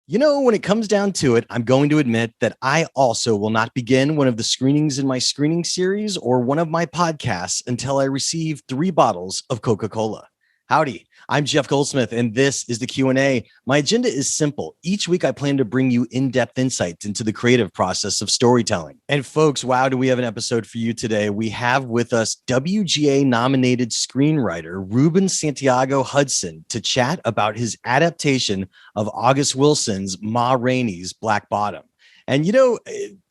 When it comes down to it, I'm going to admit that I also will not begin one of the screenings in my screening series or one of my podcasts until I receive 3 bottles of Coca-Cola. Howdy, I'm Jeff Goldsmith, and this is the Q&A. My agenda is simple. Each week, I plan to bring you in-depth insights into the creative process of storytelling. And folks, wow, do we have an episode for you today. We have with us WGA-nominated screenwriter Ruben Santiago-Hudson to chat about his adaptation of August Wilson's Ma Rainey's Black Bottom. And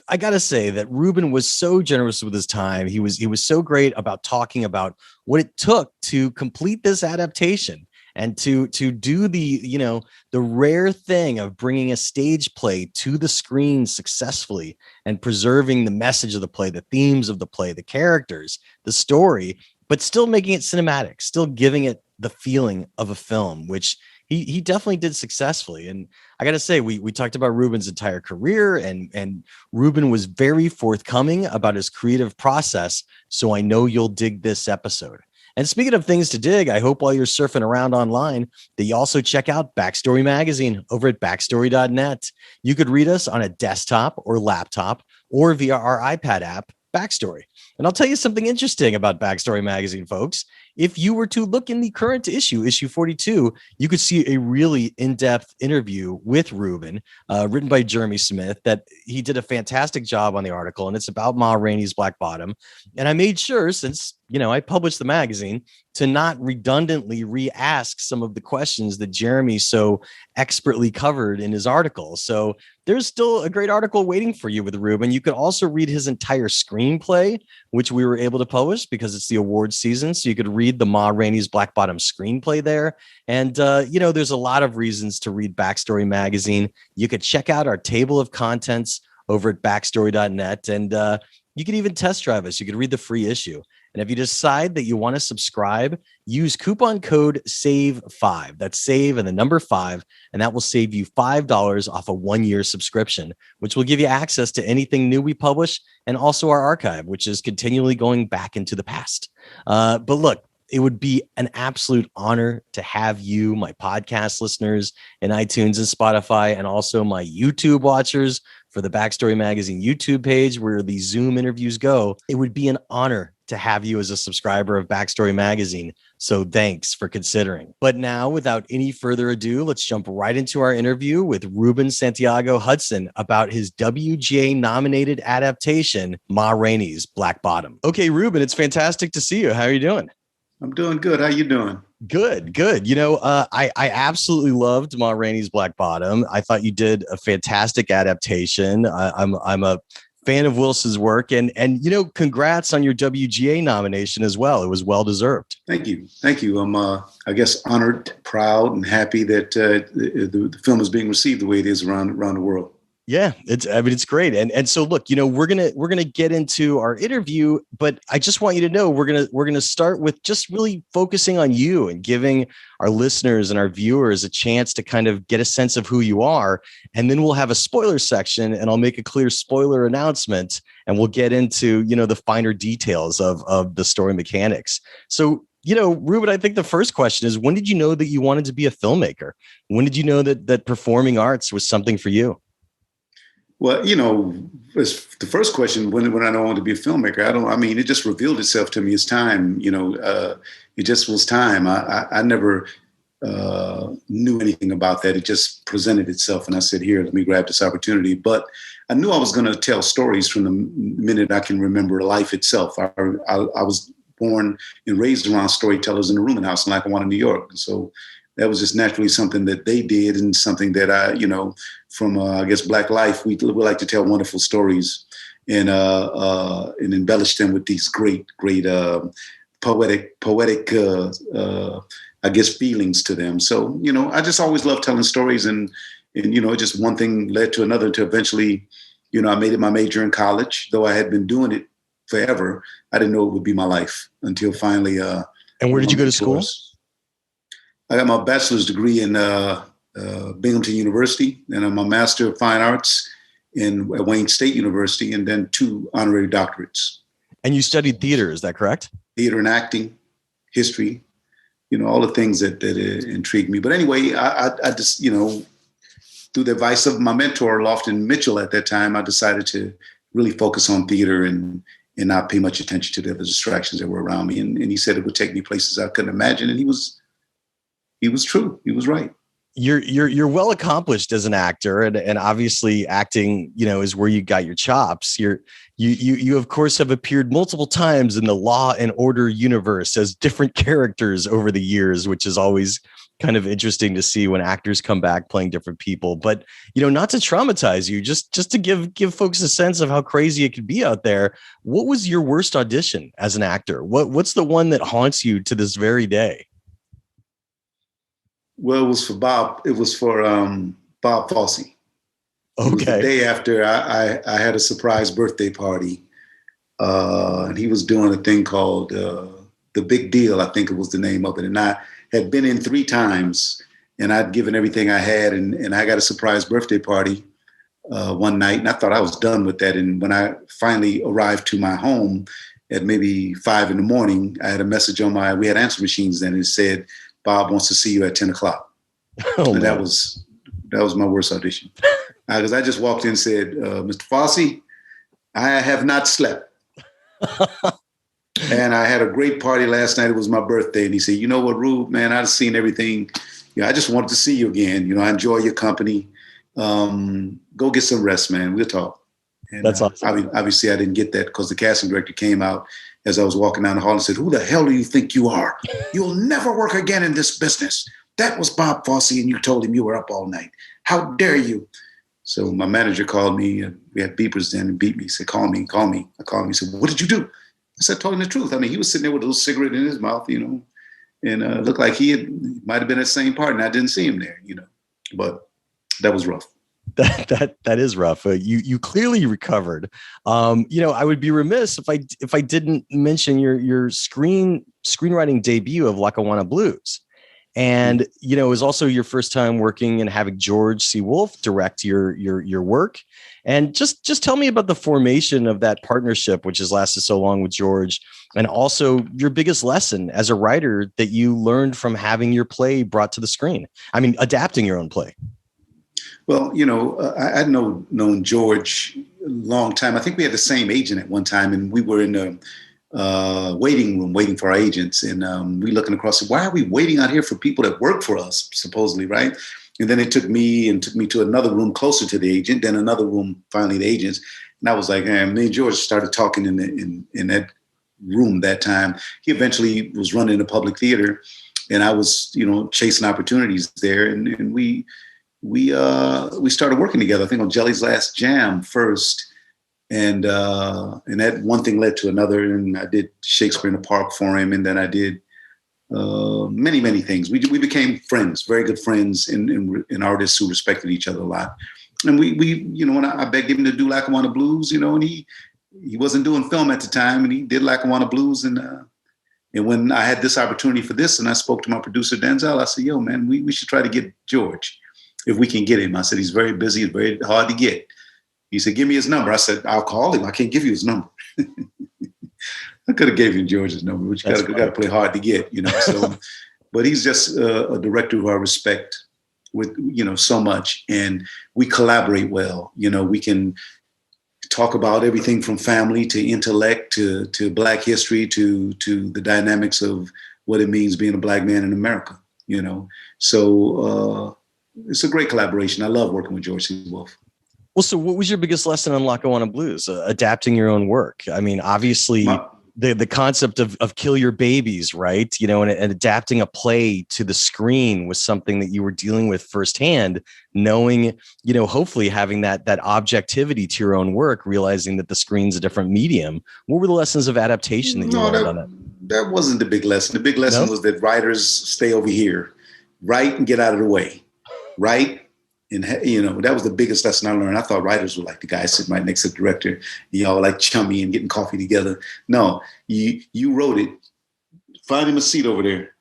I got to say that Ruben was so generous with his time. He was so great about talking about what it took to complete this adaptation and to do the rare thing of bringing a stage play to the screen successfully and preserving the message of the play, the themes of the play, the characters, the story, but still making it cinematic, still giving it the feeling of a film, which he definitely did successfully. And I got to say, we talked about Ruben's entire career, and Ruben was very forthcoming about his creative process. So I know you'll dig this episode. And speaking of things to dig, I hope while you're surfing around online that you also check out Backstory Magazine over at backstory.net. You could read us on a desktop or laptop or via our iPad app, Backstory. And I'll tell you something interesting about Backstory Magazine, folks. If you were to look in the current issue 42, you could see a really in-depth interview with Ruben, written by Jeremy Smith, that he did a fantastic job on the article, and it's about Ma Rainey's Black Bottom. And I made sure, since I published the magazine, to not redundantly re-ask some of the questions that Jeremy so expertly covered in his article. So there's still a great article waiting for you with Ruben. You could also read his entire screenplay, which we were able to publish because it's the awards season. So you could read the Ma Rainey's Black Bottom screenplay there. And, there's a lot of reasons to read Backstory Magazine. You could check out our table of contents over at backstory.net. And you could even test drive us. You could read the free issue. And if you decide that you want to subscribe, use coupon code SAVE5. That's SAVE and the number 5. And that will save you $5 off a 1-year subscription, which will give you access to anything new we publish and also our archive, which is continually going back into the past. But look, it would be an absolute honor to have you, my podcast listeners in iTunes and Spotify, and also my YouTube watchers for the Backstory Magazine YouTube page where the Zoom interviews go. It would be an honor to have you as a subscriber of Backstory Magazine. So thanks for considering. But now, without any further ado, let's jump right into our interview with Ruben Santiago-Hudson about his WGA-nominated adaptation, Ma Rainey's Black Bottom. Okay, Ruben, it's fantastic to see you. How are you doing? I'm doing good. How you doing? Good. I absolutely loved Ma Rainey's Black Bottom. I thought you did a fantastic adaptation. I'm a fan of Wilson's work, and congrats on your WGA nomination as well. It was well deserved. Thank you. I'm I guess honored, proud, and happy that the film is being received the way it is around the world. Yeah, it's great. And so look, we're gonna get into our interview, but I just want you to know we're gonna start with just really focusing on you and giving our listeners and our viewers a chance to kind of get a sense of who you are. And then we'll have a spoiler section, and I'll make a clear spoiler announcement, and we'll get into the finer details of the story mechanics. So Ruben, I think the first question is, when did you know that you wanted to be a filmmaker? When did you know that performing arts was something for you? Well, as the first question, when I know I want to be a filmmaker, it just revealed itself to me as time, it just was time. I never knew anything about that. It just presented itself. And I said, here, let me grab this opportunity. But I knew I was going to tell stories from the minute I can remember life itself. I was born and raised around storytellers in the Ruben House in Lackawanna, New York. And so that was just naturally something that they did, and something that I, from I guess Black life, we like to tell wonderful stories and embellish them with these great poetic I guess feelings to them. So I just always loved telling stories, and just one thing led to another to eventually, I made it my major in college. Though I had been doing it forever, I didn't know it would be my life until finally. And where did you go to school? I got my bachelor's degree in Binghamton University, and I'm a Master of Fine Arts at Wayne State University, and then 2 honorary doctorates. And you studied theater, is that correct? Theater and acting, history, all the things that intrigue me. But anyway, I just, through the advice of my mentor, Lofton Mitchell, at that time, I decided to really focus on theater and not pay much attention to the other distractions that were around me. And he said it would take me places I couldn't imagine. And he was true. He was right. You're well accomplished as an actor, and obviously acting, is where you got your chops. You of course have appeared multiple times in the Law and Order universe as different characters over the years, which is always kind of interesting to see when actors come back playing different people. But not to traumatize you, just to give folks a sense of how crazy it could be out there. What was your worst audition as an actor? What's the one that haunts you to this very day? Well, it was for Bob. It was for Bob Fosse. Okay. It was the day after I had a surprise birthday party, and he was doing a thing called The Big Deal. I think it was the name of it. And I had been in 3 times, and I'd given everything I had, and I got a surprise birthday party one night, and I thought I was done with that. And when I finally arrived to my home at maybe 5 a.m, I had a message on we had answer machines then, and it said, Bob wants to see you at 10 o'clock. And that was my worst audition. Because I just walked in and said, Mr. Fosse, I have not slept. And I had a great party last night. It was my birthday. And he said, you know what, Rube, man, I've seen everything. I just wanted to see you again. I enjoy your company. Go get some rest, man. We'll talk. And that's awesome. Obviously, I didn't get that because the casting director came out as I was walking down the hall and said, who the hell do you think you are? You'll never work again in this business. That was Bob Fosse, and you told him you were up all night. How dare you? So my manager called me. We had beepers then and beat me. He said, call me. I called him. He said, what did you do? I said, told him the truth. I mean, he was sitting there with a little cigarette in his mouth, and looked like he might have been at the same party, and I didn't see him there, But that was rough. That is rough. You clearly recovered. I would be remiss if I didn't mention your screenwriting debut of Lackawanna Blues. And, it was also your first time working and having George C. Wolfe direct your work. And just tell me about the formation of that partnership, which has lasted so long with George, and also your biggest lesson as a writer that you learned from having your play brought to the screen. I mean, adapting your own play. Well, I'd known George a long time. I think we had the same agent at one time, and we were in the waiting room waiting for our agents. And we looking across, why are we waiting out here for people that work for us, supposedly, right? And then it took me to another room closer to the agent, then another room, finally the agents. And I was like, me and George started talking in that room that time. He eventually was running a public theater, and I was, chasing opportunities there. And we started working together, I think on Jelly's Last Jam first. And that one thing led to another. And I did Shakespeare in the Park for him. And then I did many, many things. We became friends, very good friends, and artists who respected each other a lot. And we when I begged him to do Lackawanna Blues, and he wasn't doing film at the time, and he did Lackawanna Blues. And when I had this opportunity for this, and I spoke to my producer, Denzel, I said, yo, man, we should try to get George if we can get him. I said, he's very busy, it's very hard to get. He said, give me his number. I said, I'll call him. I can't give you his number. I could have gave you George's number, but you got to play hard to get, So, but he's just a director who I respect with, so much. And we collaborate well. We can talk about everything from family to intellect to Black history to the dynamics of what it means being a Black man in America, So it's a great collaboration. I love working with George C. Wolfe. Well, so what was your biggest lesson on Lackawanna Blues? Adapting your own work. I mean, obviously the concept of kill your babies, right? And adapting a play to the screen was something that you were dealing with firsthand, knowing, hopefully having that objectivity to your own work, realizing that the screen's a different medium. What were the lessons of adaptation that you learned on it? That wasn't the big lesson. The big lesson was that writers stay over here, write and get out of the way, right? And, that was the biggest lesson I learned. I thought writers were like the guys sitting right next to the director, y'all like chummy and getting coffee together. No, you wrote it. Find him a seat over there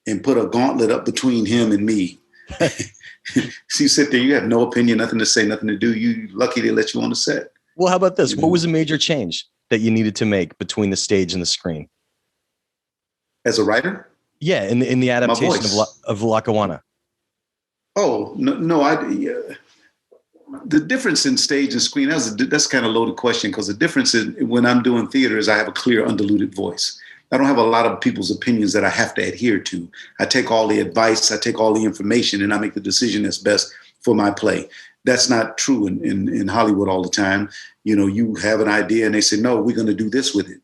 and put a gauntlet up between him and me. So you sit there, you have no opinion, nothing to say, nothing to do. You lucky they let you on the set. Well, how about this? What was a major change that you needed to make between the stage and the screen? As a writer? Yeah, in the adaptation of Lackawanna. Oh, no, the difference in stage and screen, that's kind of a loaded question, because the difference is when I'm doing theater is I have a clear, undiluted voice. I don't have a lot of people's opinions that I have to adhere to. I take all the advice, I take all the information, and I make the decision that's best for my play. That's not true in Hollywood all the time. You know, you have an idea and they say, no, we're going to do this with it.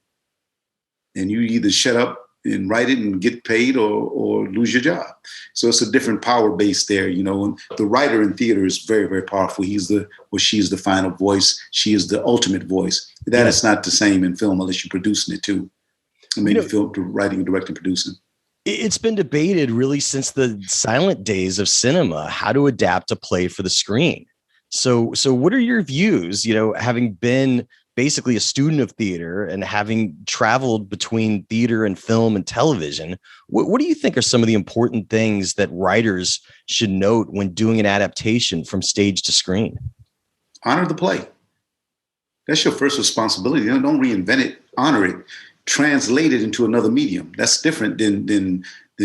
And you either shut up and write it and get paid or lose your job. So it's a different power base there, you know. And the writer in theater is very, very powerful. She's the final voice. She is the ultimate voice. That is not the same in film unless you're producing it too. I mean, film, writing, directing, producing. It's been debated really since the silent days of cinema, how to adapt a play for the screen. So what are your views, you know, having been basically a student of theater and having traveled between theater and film and television? What do you think are some of the important things that writers should note when doing an adaptation from stage to screen? Honor the play. That's your first responsibility. Don't reinvent it. Honor it. Translate it into another medium. That's different than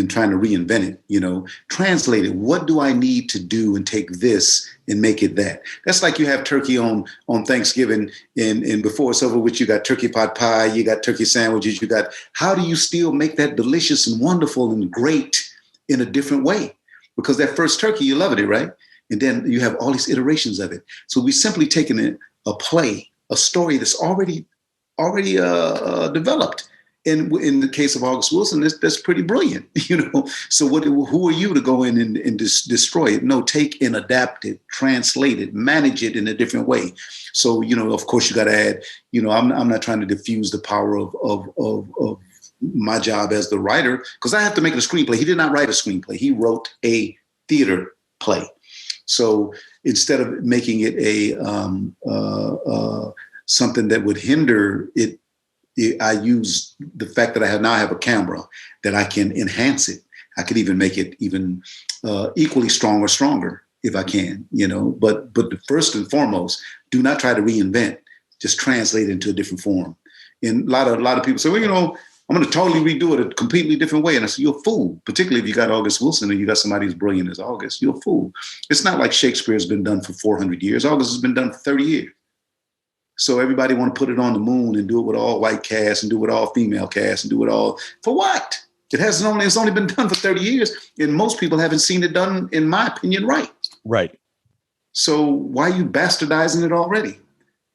trying to reinvent it, you know. Translate it. What do I need to do and take this and make it that? That's like you have turkey on Thanksgiving and before it's over with, you got turkey pot pie, you got turkey sandwiches, how do you still make that delicious and wonderful and great in a different way? Because that first turkey, you loved it, right? And then you have all these iterations of it. So we simply taken a play, a story that's already developed. And in the case of August Wilson, that's pretty brilliant, you know. So who are you to go in and destroy it? No, take and adapt it, translate it, manage it in a different way. So, you know, of course, you got to add, you know, I'm not trying to diffuse the power of my job as the writer, because I have to make a screenplay. He did not write a screenplay. He wrote a theater play. So instead of making it something that would hinder it, I use the fact that I now have a camera that I can enhance it. I could even make it even equally strong or stronger if I can, you know. But first and foremost, do not try to reinvent. Just translate it into a different form. And a lot of people say, well, you know, I'm going to totally redo it a completely different way. And I say, you're a fool, particularly if you got August Wilson and you got somebody as brilliant as August. You're a fool. It's not like Shakespeare has been done for 400 years. August has been done for 30 years. So everybody want to put it on the moon and do it with all white cast and do it with all female cast and do it all for what? It's only been done for 30 years, and most people haven't seen it done, in my opinion, right. Right. So why are you bastardizing it already?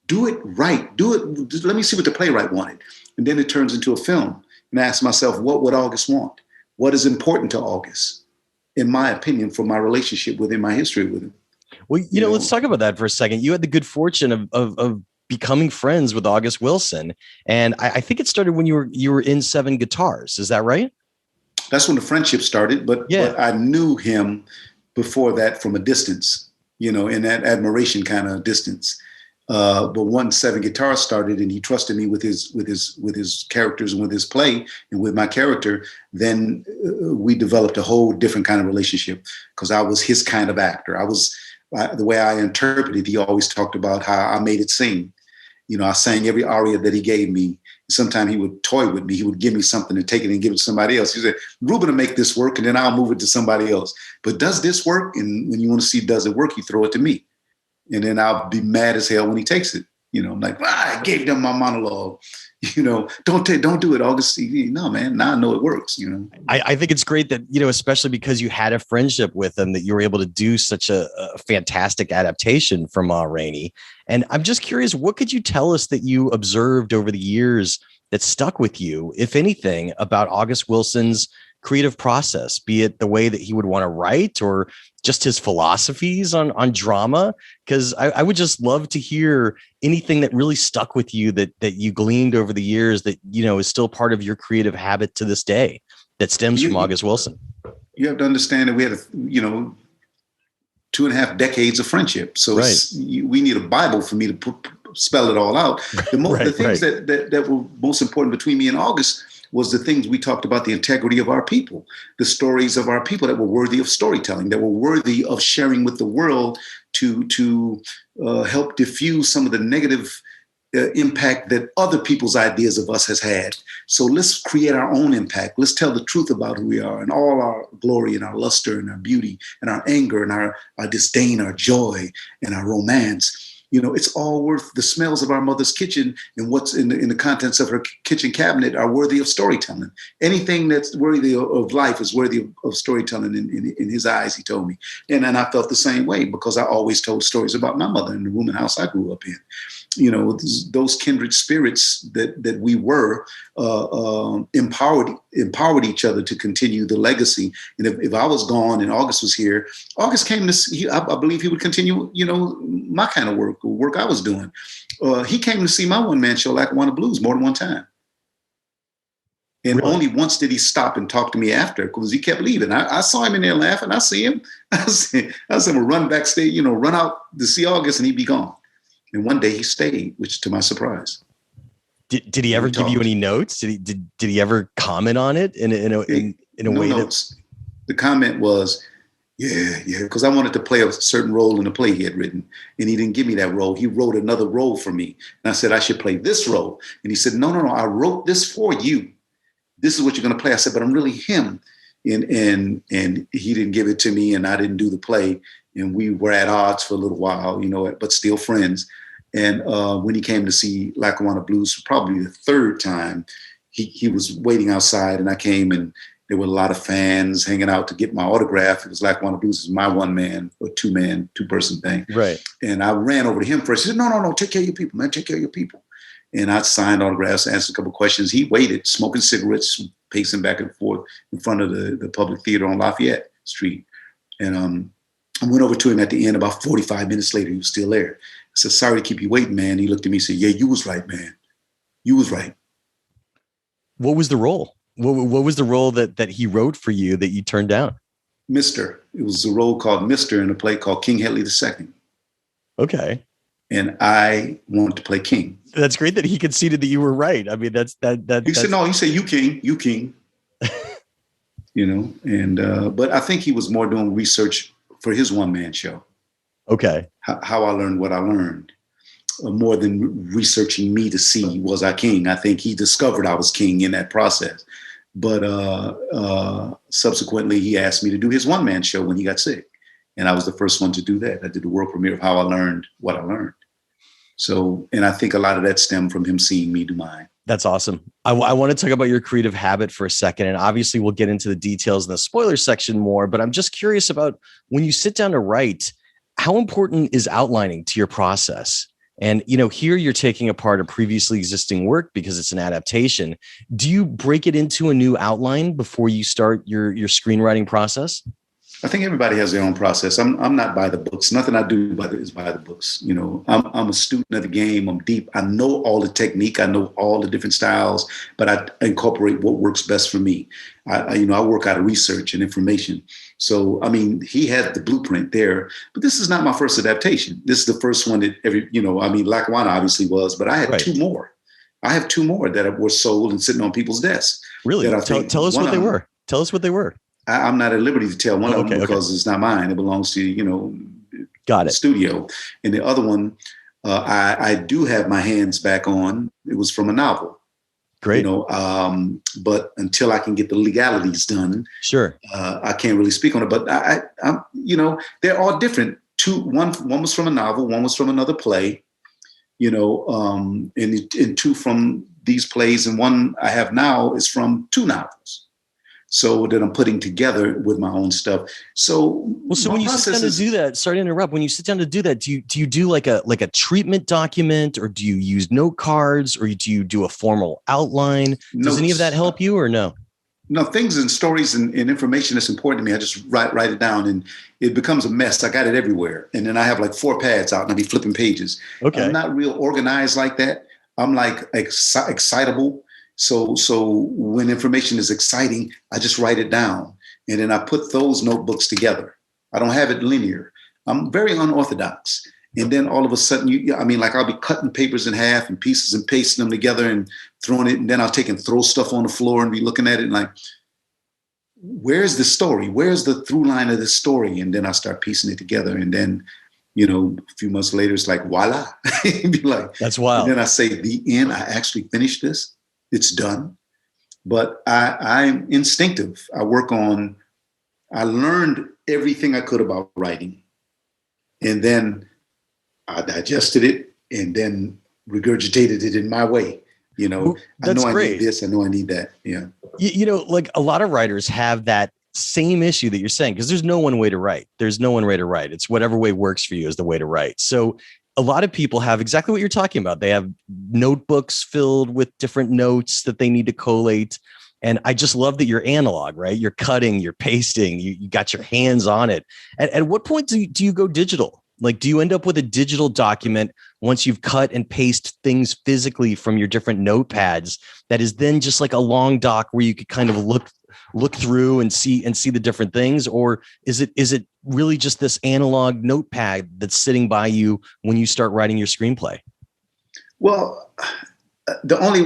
Do it right. Do it. Let me see what the playwright wanted. And then it turns into a film. And I ask myself, what would August want? What is important to August, in my opinion, for my relationship with him, my history with him? Well, you know, let's talk about that for a second. You had the good fortune of becoming friends with August Wilson. And I think it started when you were in Seven Guitars. Is that right? That's when the friendship started. But I knew him before that from a distance, you know, in that admiration kind of distance. But once Seven Guitars started and he trusted me with his characters and with his play and with my character, then we developed a whole different kind of relationship, because I was his kind of actor. The way I interpreted, he always talked about how I made it sing. You know, I sang every aria that he gave me. Sometimes he would toy with me. He would give me something and take it and give it to somebody else. He said, Ruben will make this work and then I'll move it to somebody else. But does this work? And when you want to see, does it work? You throw it to me. And then I'll be mad as hell when he takes it. You know, I'm like, I gave them my monologue. You know, don't do it, August. No, man, now I know it works, you know. I think it's great that, you know, especially because you had a friendship with him, that you were able to do such a fantastic adaptation from Rainey. And I'm just curious, what could you tell us that you observed over the years that stuck with you, if anything, about August Wilson's creative process, be it the way that he would want to write or just his philosophies on drama? Because I would just love to hear anything that really stuck with you that you gleaned over the years that, you know, is still part of your creative habit to this day that stems from August Wilson. You have to understand that we had, 2.5 decades of friendship. So we need a Bible for me to spell it all out. The things that were most important between me and August was the things we talked about, the integrity of our people, the stories of our people that were worthy of storytelling, that were worthy of sharing with the world to help diffuse some of the negative impact that other people's ideas of us has had. So let's create our own impact. Let's tell the truth about who we are and all our glory and our luster and our beauty and our anger and our disdain, our joy and our romance. It's all worth the smells of our mother's kitchen, and what's in the contents of her kitchen cabinet are worthy of storytelling. Anything that's worthy of life is worthy of storytelling in his eyes, he told me. And I felt the same way, because I always told stories about my mother in the room and house I grew up in. Those kindred spirits that we were empowered each other to continue the legacy. And if I was gone and August was here, August came to see, I believe he would continue, my kind of work I was doing. He came to see my one-man show, Lackawanna Blues, more than one time. And really? Only once did he stop and talk to me after, because he kept leaving. I saw him in there laughing. I see him. I see him run backstage, run out to see August, and he'd be gone. And one day he stayed, which to my surprise. Did he ever give you any notes? Did he ever comment on it in a way notes. The comment was, yeah, because I wanted to play a certain role in the play he had written, and he didn't give me that role. He wrote another role for me, and I said I should play this role, and he said, no, I wrote this for you. This is what you're going to play. I said, but I'm really him, and he didn't give it to me, and I didn't do the play, and we were at odds for a little while, but still friends. And when he came to see Lackawanna Blues, probably the third time, he was waiting outside, and I came, and there were a lot of fans hanging out to get my autograph. It was Lackawanna Blues is my one-man or two-person thing. Right. And I ran over to him first. He said, no, take care of your people, man. Take care of your people. And I signed autographs, answered a couple of questions. He waited, smoking cigarettes, pacing back and forth in front of the public theater on Lafayette Street. And I went over to him at the end. About 45 minutes later, he was still there. I said, sorry to keep you waiting, man. He looked at me and said, yeah, you was right, man. You was right. What was the role? What was the role that he wrote for you that you turned down? Mr. It was a role called Mr. in a play called King Hedley II. Okay. And I wanted to play King. That's great that he conceded that you were right. I mean, He said, no, he said, you king. But I think he was more doing research for his one-man show. Okay. How I learned what I learned, more than researching me to see was I king. I think he discovered I was king in that process. But subsequently, he asked me to do his one-man show when he got sick. And I was the first one to do that. I did the world premiere of How I Learned What I Learned. So, and I think a lot of that stemmed from him seeing me do mine. That's awesome. I want to talk about your creative habit for a second. And obviously we'll get into the details in the spoiler section more, but I'm just curious about when you sit down to write, how important is outlining to your process? And, here you're taking apart a previously existing work because it's an adaptation. Do you break it into a new outline before you start your screenwriting process? I think everybody has their own process. I'm not by the books. Nothing I do is by the books. I'm a student of the game. I'm deep. I know all the technique. I know all the different styles, but I incorporate what works best for me. I work out of research and information. So, he had the blueprint there, but this is not my first adaptation. This is the first one that Lackawanna obviously was, but I had two more. I have two more that were sold and sitting on people's desks. Really? Tell us what they were. Tell us what they were. I'm not at liberty to tell one of them because it's not mine. It belongs to, Got it. Studio. And the other one, I do have my hands back on. It was from a novel. Great. But until I can get the legalities done, sure, I can't really speak on it. But I'm they're all different. One was from a novel, one was from another play, and two from these plays, and one I have now is from two novels. So that I'm putting together with my own stuff. So when you sit down to do that, sorry to interrupt. When you sit down to do that, do you do like a treatment document, or do you use note cards, or do you do a formal outline? Does any of that help you, or no? No, things and stories and information that's important to me, I just write it down, and it becomes a mess. I got it everywhere, and then I have like 4 pads out, and I'll be flipping pages. Okay, I'm not real organized like that. I'm like excitable. So when information is exciting, I just write it down, and then I put those notebooks together. I don't have it linear. I'm very unorthodox. And then all of a sudden, I'll be cutting papers in half and pieces and pasting them together and throwing it. And then I'll take and throw stuff on the floor and be looking at it and like, where's the story? Where's the through line of the story? And then I start piecing it together. And then a few months later, it's like, voila. Be like, that's wild. And then I say, the end, I actually finished this. It's done. But I'm instinctive. I learned everything I could about writing. And then I digested it and then regurgitated it in my way. That's I great. need this. I know I need that. Yeah. Like a lot of writers have that same issue that you're saying, because there's no one way to write. There's no one way to write. It's whatever way works for you is the way to write. So a lot of people have exactly what you're talking about. They have notebooks filled with different notes that they need to collate. And I just love that you're analog, right? You're cutting, you're pasting, you got your hands on it. At what point do you go digital? Like, do you end up with a digital document once you've cut and paste things physically from your different notepads that is then just like a long doc where you could kind of look through and see the different things? Or is it really just this analog notepad that's sitting by you when you start writing your screenplay? Well, the only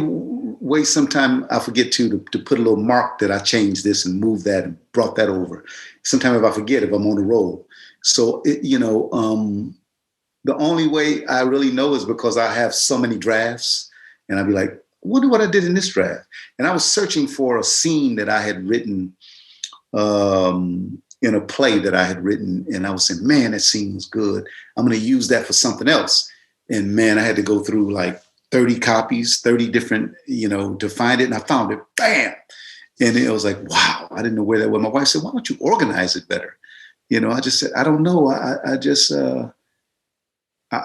way sometimes I forget to put a little mark that I changed this and moved that and brought that over. Sometimes if I forget, if I'm on a roll. So, the only way I really know is because I have so many drafts and I'd be like, I wonder what I did in this draft. And I was searching for a scene that I had written in a play that I had written. And I was saying, man, that scene was good. I'm going to use that for something else. And man, I had to go through like 30 copies, 30 different, to find it. And I found it, bam. And it was like, wow, I didn't know where that was. My wife said, why don't you organize it better? I just said, I don't know. I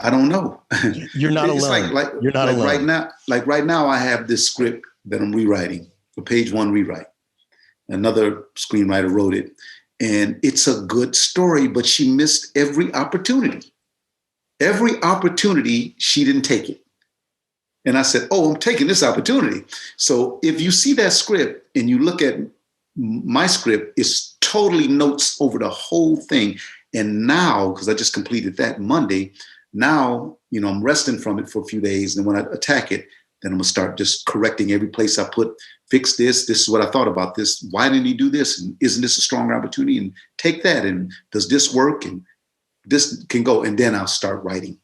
don't know. You're not alone. You're not alone. Right now, I have this script that I'm rewriting, a page 1 rewrite. Another screenwriter wrote it. And it's a good story, but she missed every opportunity. Every opportunity, she didn't take it. And I said, I'm taking this opportunity. So if you see that script and you look at my script, it's totally notes over the whole thing. And now, because I just completed that Monday, now, I'm resting from it for a few days. And when I attack it, then I'm going to start just correcting every place I put, fix this. This is what I thought about this. Why didn't he do this? And isn't this a stronger opportunity? And take that. And does this work? And this can go. And then I'll start writing.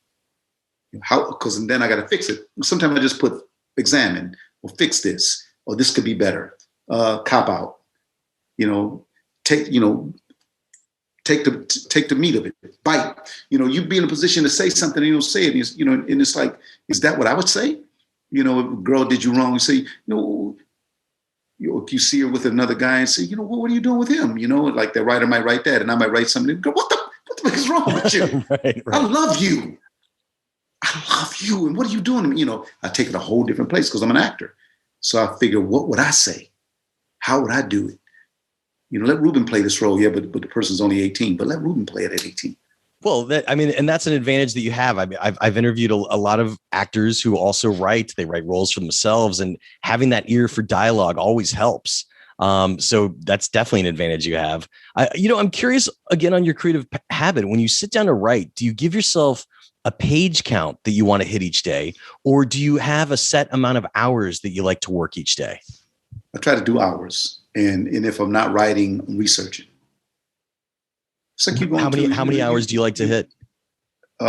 Because then I got to fix it. Sometimes I just put examine or fix this, or this could be better. Cop out. Take the meat of it, bite. You'd be in a position to say something and you don't say it. And it's like, is that what I would say? Girl did you wrong. You say, if you see her with another guy and say, what are you doing with him? Like the writer might write that, and I might write something. And go, what the fuck is wrong with you? Right. I love you. And what are you doing? I take it a whole different place because I'm an actor. So I figure, what would I say? How would I do it? Let Ruben play this role. Yeah, but the person's only 18. But let Ruben play it at 18. Well, and that's an advantage that you have. I mean, I've interviewed a lot of actors who also write. They write roles for themselves, and having that ear for dialogue always helps. So that's definitely an advantage you have. I'm curious again on your creative habit. When you sit down to write, do you give yourself a page count that you want to hit each day, or do you have a set amount of hours that you like to work each day? I try to do hours. And if I'm not writing, I'm researching. It's like how many hours do you like to hit? 8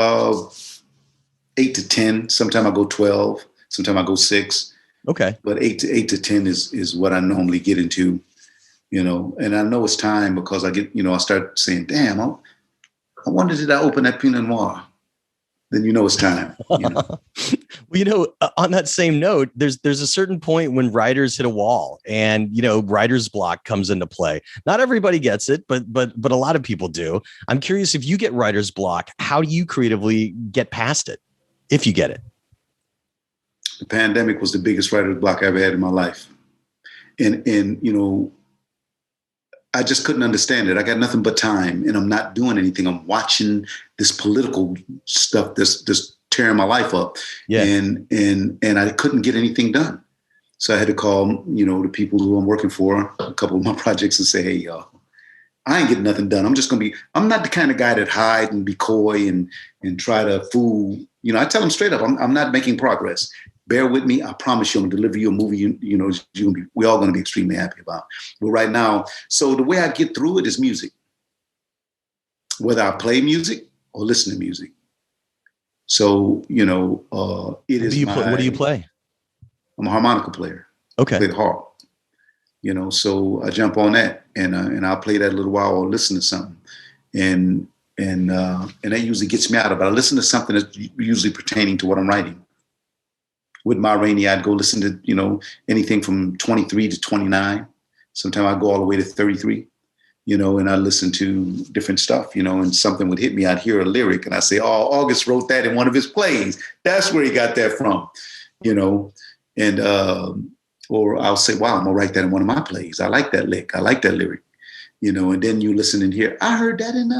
to 10. Sometimes I go 12. Sometimes I go 6. Okay. But 8 to 10 is what I normally get into, and I know it's time because I get, I start saying, damn, I wonder did I open that Pinot Noir? Then it's time. Well, on that same note, there's a certain point when writers hit a wall and, writer's block comes into play. Not everybody gets it, but a lot of people do. I'm curious, if you get writer's block, how do you creatively get past it, if you get it? The pandemic was the biggest writer's block I ever had in my life. And I just couldn't understand it. I got nothing but time and I'm not doing anything. I'm watching this political stuff that's tearing my life up. Yeah. And I couldn't get anything done. So I had to call, the people who I'm working for, a couple of my projects, and say, hey, y'all, I ain't getting nothing done. I'm not the kind of guy that hide and be coy and try to fool. I tell them straight up, I'm not making progress. Bear with me. I promise you, I'm gonna deliver you a movie. We're all gonna be extremely happy about. But right now, so the way I get through it is music. Whether I play music or listen to music. So, it is What do you play? I'm a harmonica player. Okay. I play the harp. So I jump on that and I'll play that a little while or listen to something. And that usually gets me out of it. I listen to something that's usually pertaining to what I'm writing. With my Rainey, I'd go listen to, anything from 23 to 29. Sometimes I go all the way to 33, and I listen to different stuff, and something would hit me. I'd hear a lyric and I say, oh, August wrote that in one of his plays. That's where he got that from, and, or I'll say, wow, I'm gonna write that in one of my plays. I like that lick. I like that lyric, and then you listen and hear, I heard that in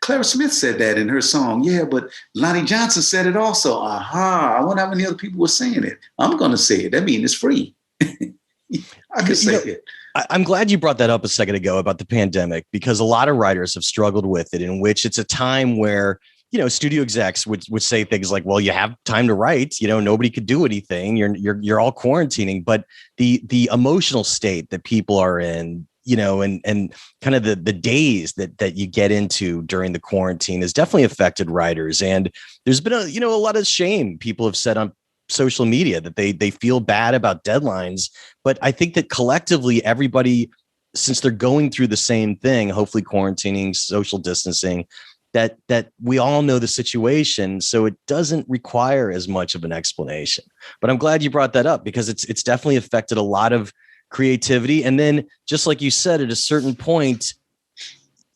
Clara Smith said that in her song. Yeah, but Lonnie Johnson said it also. Aha, I wonder how many other people were saying it. I'm going to say it. That means it's free. I can say it. I'm glad you brought that up a second ago about the pandemic, because a lot of writers have struggled with it, in which it's a time where, studio execs would say things like, well, you have time to write, nobody could do anything. You're all quarantining, but the emotional state that people are in, and kind of the days that you get into during the quarantine has definitely affected writers. And there's been a lot of shame people have said on social media that they feel bad about deadlines. But I think that collectively, everybody, since they're going through the same thing, hopefully quarantining, social distancing, that we all know the situation. So it doesn't require as much of an explanation. But I'm glad you brought that up, because it's definitely affected a lot of creativity. And then, just like you said, at a certain point,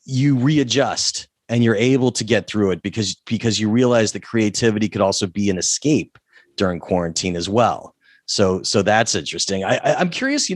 you readjust and you're able to get through it because you realize that creativity could also be an escape during quarantine as well. So that's interesting. I'm curious,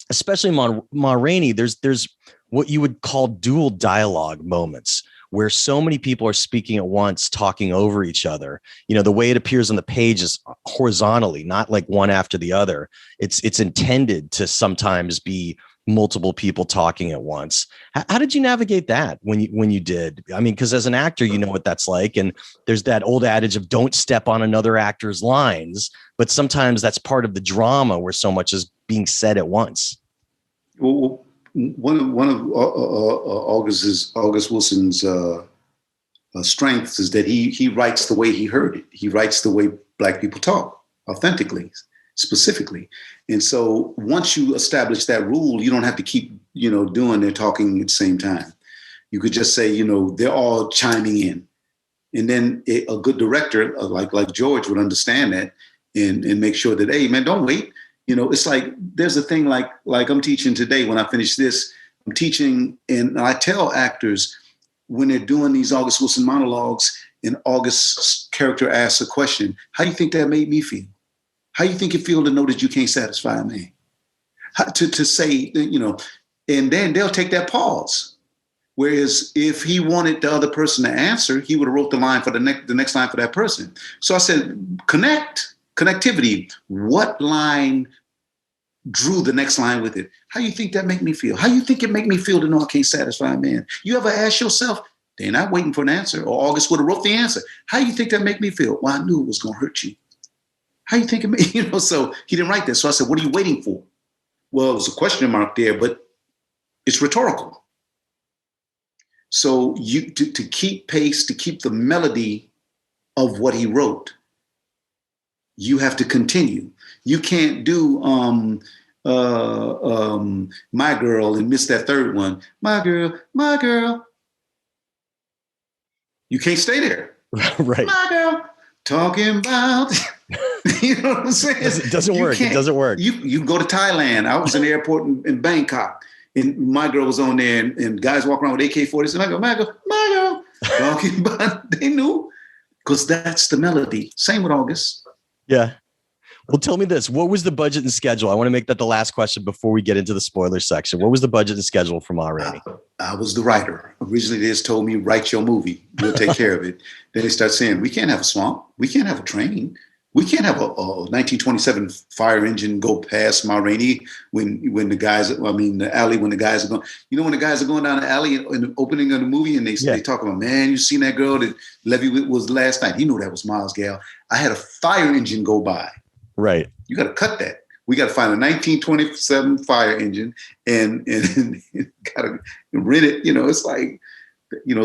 especially Ma Rainey, there's what you would call dual dialogue moments, where so many people are speaking at once, talking over each other. The way it appears on the page is horizontally, not like one after the other. It's intended to sometimes be multiple people talking at once. How did you navigate that when you did? I mean, because as an actor, you know what that's like. And there's that old adage of don't step on another actor's lines. But sometimes that's part of the drama, where so much is being said at once. Well, one of August Wilson's strengths is that he writes the way he heard it. He writes the way Black people talk, authentically, specifically. And so once you establish that rule, you don't have to keep doing their talking at the same time. You could just say they're all chiming in, and then a good director like George would understand that and make sure that, hey man, don't wait. It's like there's a thing like I'm teaching today. When I finish this, I'm teaching, and I tell actors when they're doing these August Wilson monologues and August's character asks a question, how do you think that made me feel? How do you think it feel to know that you can't satisfy a man? To say, and then they'll take that pause. Whereas if he wanted the other person to answer, he would have wrote the line for the next line for that person. So I said, connectivity. What line drew the next line with it? How do you think that make me feel? How do you think it make me feel to know I can't satisfy a man? You ever ask yourself, they're not waiting for an answer, or August would have wrote the answer. How do you think that make me feel? Well, I knew it was going to hurt you. How do you think it made, so he didn't write that. So I said, what are you waiting for? Well, it was a question mark there, but it's rhetorical. So to keep pace, to keep the melody of what he wrote, you have to continue. You can't do My Girl and miss that third one. My girl, my girl. You can't stay there. Right. My girl, talking about. You know what I'm saying? It doesn't work. It doesn't work. You go to Thailand. I was in the airport in Bangkok, and My Girl was on there, and guys walk around with AK-47. My girl, talking about. They knew, because that's the melody. Same with August. Yeah. Well, tell me this. What was the budget and schedule? I want to make that the last question before we get into the spoiler section. What was the budget and schedule for Ma Rainey? I was the writer. Originally, they just told me, write your movie. We'll take care of it. Then they start saying, we can't have a swamp. We can't have a train. We can't have a 1927 fire engine go past Ma Rainey when the guys, the alley, when the guys are going, when the guys are going down the alley in the opening of the movie, and they talk about, man, you seen that girl that Levy was last night. He knew that was Miles Gale. I had a fire engine go by. Right. You got to cut that. We got to find a 1927 fire engine and got to rent it. It's like,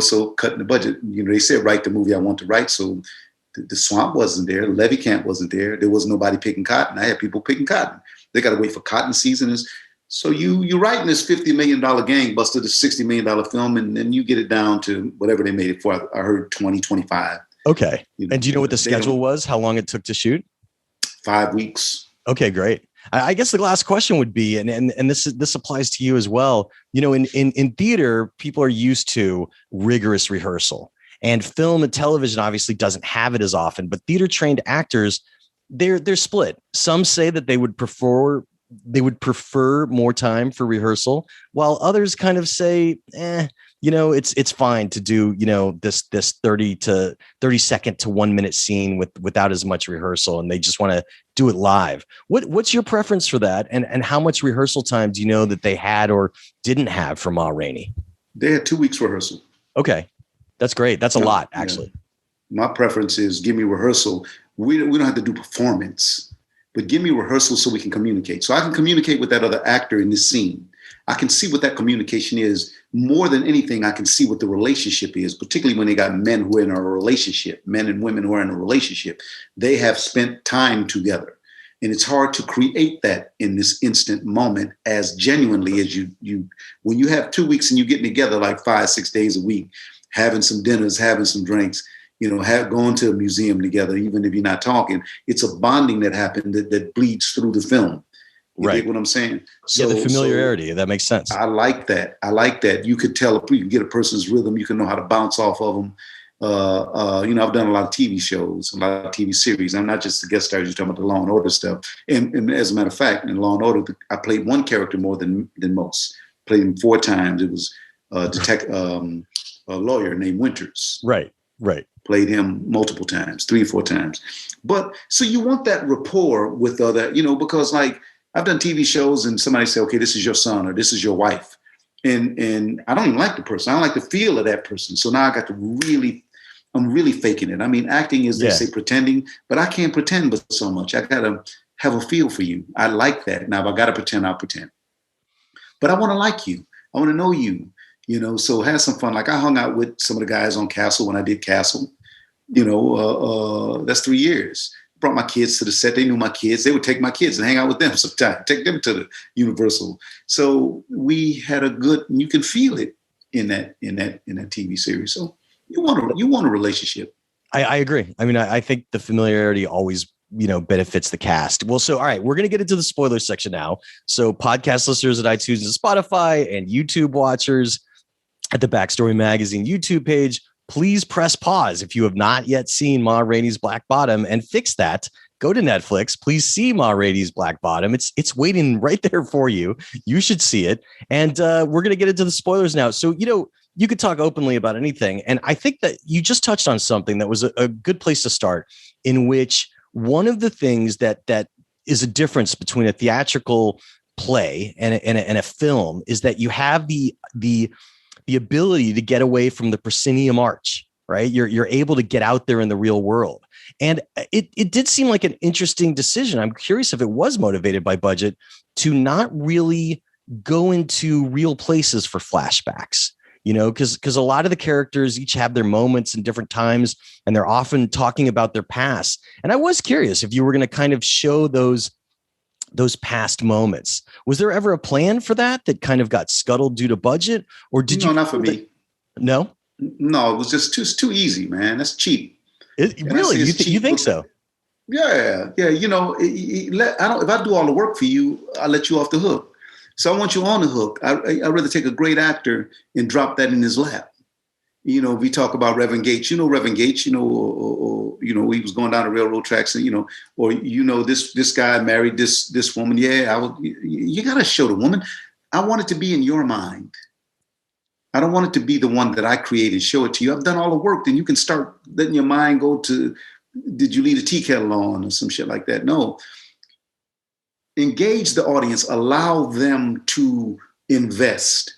so cutting the budget. They said, write the movie I want to write. So the swamp wasn't there. The levee camp wasn't there. There was nobody picking cotton. I had people picking cotton. They got to wait for cotton season. So you're writing this $50 million gangbuster, this $60 million film, and then you get it down to whatever they made it for. I heard 20, 25. Okay. And do you know what the schedule was? How long it took to shoot? 5 weeks. Okay, great. I guess the last question would be, and this applies to you as well. In theater, people are used to rigorous rehearsal, and film and television obviously doesn't have it as often. But theater trained actors, they're split. Some say that they would prefer more time for rehearsal, while others kind of say, it's fine to do, this 30 second to 1 minute scene without as much rehearsal, and they just want to do it live. What's your preference for that? And how much rehearsal time do you know that they had or didn't have for Ma Rainey? They had 2 weeks rehearsal. Okay. That's great. That's a lot, actually. Yeah. My preference is give me rehearsal. We don't have to do performance, but give me rehearsal so we can communicate. So I can communicate with that other actor in this scene. I can see what that communication is. More than anything, I can see what the relationship is, particularly when they got men who are in a relationship, men and women who are in a relationship. They have spent time together. And it's hard to create that in this instant moment as genuinely as you when you have 2 weeks and you're getting together like 5-6 days a week, having some dinners, having some drinks, going to a museum together, even if you're not talking. It's a bonding that happened that bleeds through the film. You get what I'm saying? So, the familiarity, that makes sense. I like that. You could tell, you can get a person's rhythm. You can know how to bounce off of them. I've done a lot of TV shows, a lot of TV series. I'm not just a guest star. You're talking about the Law and Order stuff. And as a matter of fact, in Law and Order, I played one character more than most. Played him 4 times. It was a lawyer named Winters. Right. Played him multiple times, 3 or 4 times. But so you want that rapport with other, because like I've done TV shows and somebody say, okay, this is your son or this is your wife. And I don't even like the person. I don't like the feel of that person. So now I got to I'm really faking it. I mean, acting is, they say, pretending, but I can't pretend but so much. I got to have a feel for you. I like that. Now, if I got to pretend, I'll pretend. But I want to like you. I want to know you, so have some fun. Like I hung out with some of the guys on Castle when I did Castle. That's 3 years. Brought my kids to the set. They knew my kids. They would take my kids and hang out with them sometimes, take them to the Universal. So we had you can feel it in that TV series. So you want a relationship. I agree. I mean, I think the familiarity always, benefits the cast. Well, so, all right, we're going to get into the spoiler section now. So podcast listeners at iTunes and Spotify and YouTube watchers at the Backstory Magazine YouTube page, please press pause if you have not yet seen Ma Rainey's Black Bottom and fix that. Go to Netflix. Please see Ma Rainey's Black Bottom. It's waiting right there for you. You should see it. And we're going to get into the spoilers now. So, you could talk openly about anything. And I think that you just touched on something that was a good place to start, in which one of the things that is a difference between a theatrical play and a film is that you have the ability to get away from the proscenium arch, right? You're able to get out there in the real world. And it did seem like an interesting decision. I'm curious if it was motivated by budget to not really go into real places for flashbacks, because a lot of the characters each have their moments in different times, and they're often talking about their past. And I was curious if you were going to kind of show those past moments. Was there ever a plan for that kind of got scuttled due to budget, or did you? No, not for me. No, it was just too easy, man. That's cheap. Really? You think so? Yeah. If I do all the work for you, I'll let you off the hook. So I want you on the hook. I'd rather take a great actor and drop that in his lap. We talk about Reverend Gates. Reverend Gates. Or he was going down the railroad tracks, and this guy married this woman. Yeah, you got to show the woman. I want it to be in your mind. I don't want it to be the one that I create and show it to you. I've done all the work. Then you can start letting your mind go to, did you leave a tea kettle on or some shit like that? No. Engage the audience. Allow them to invest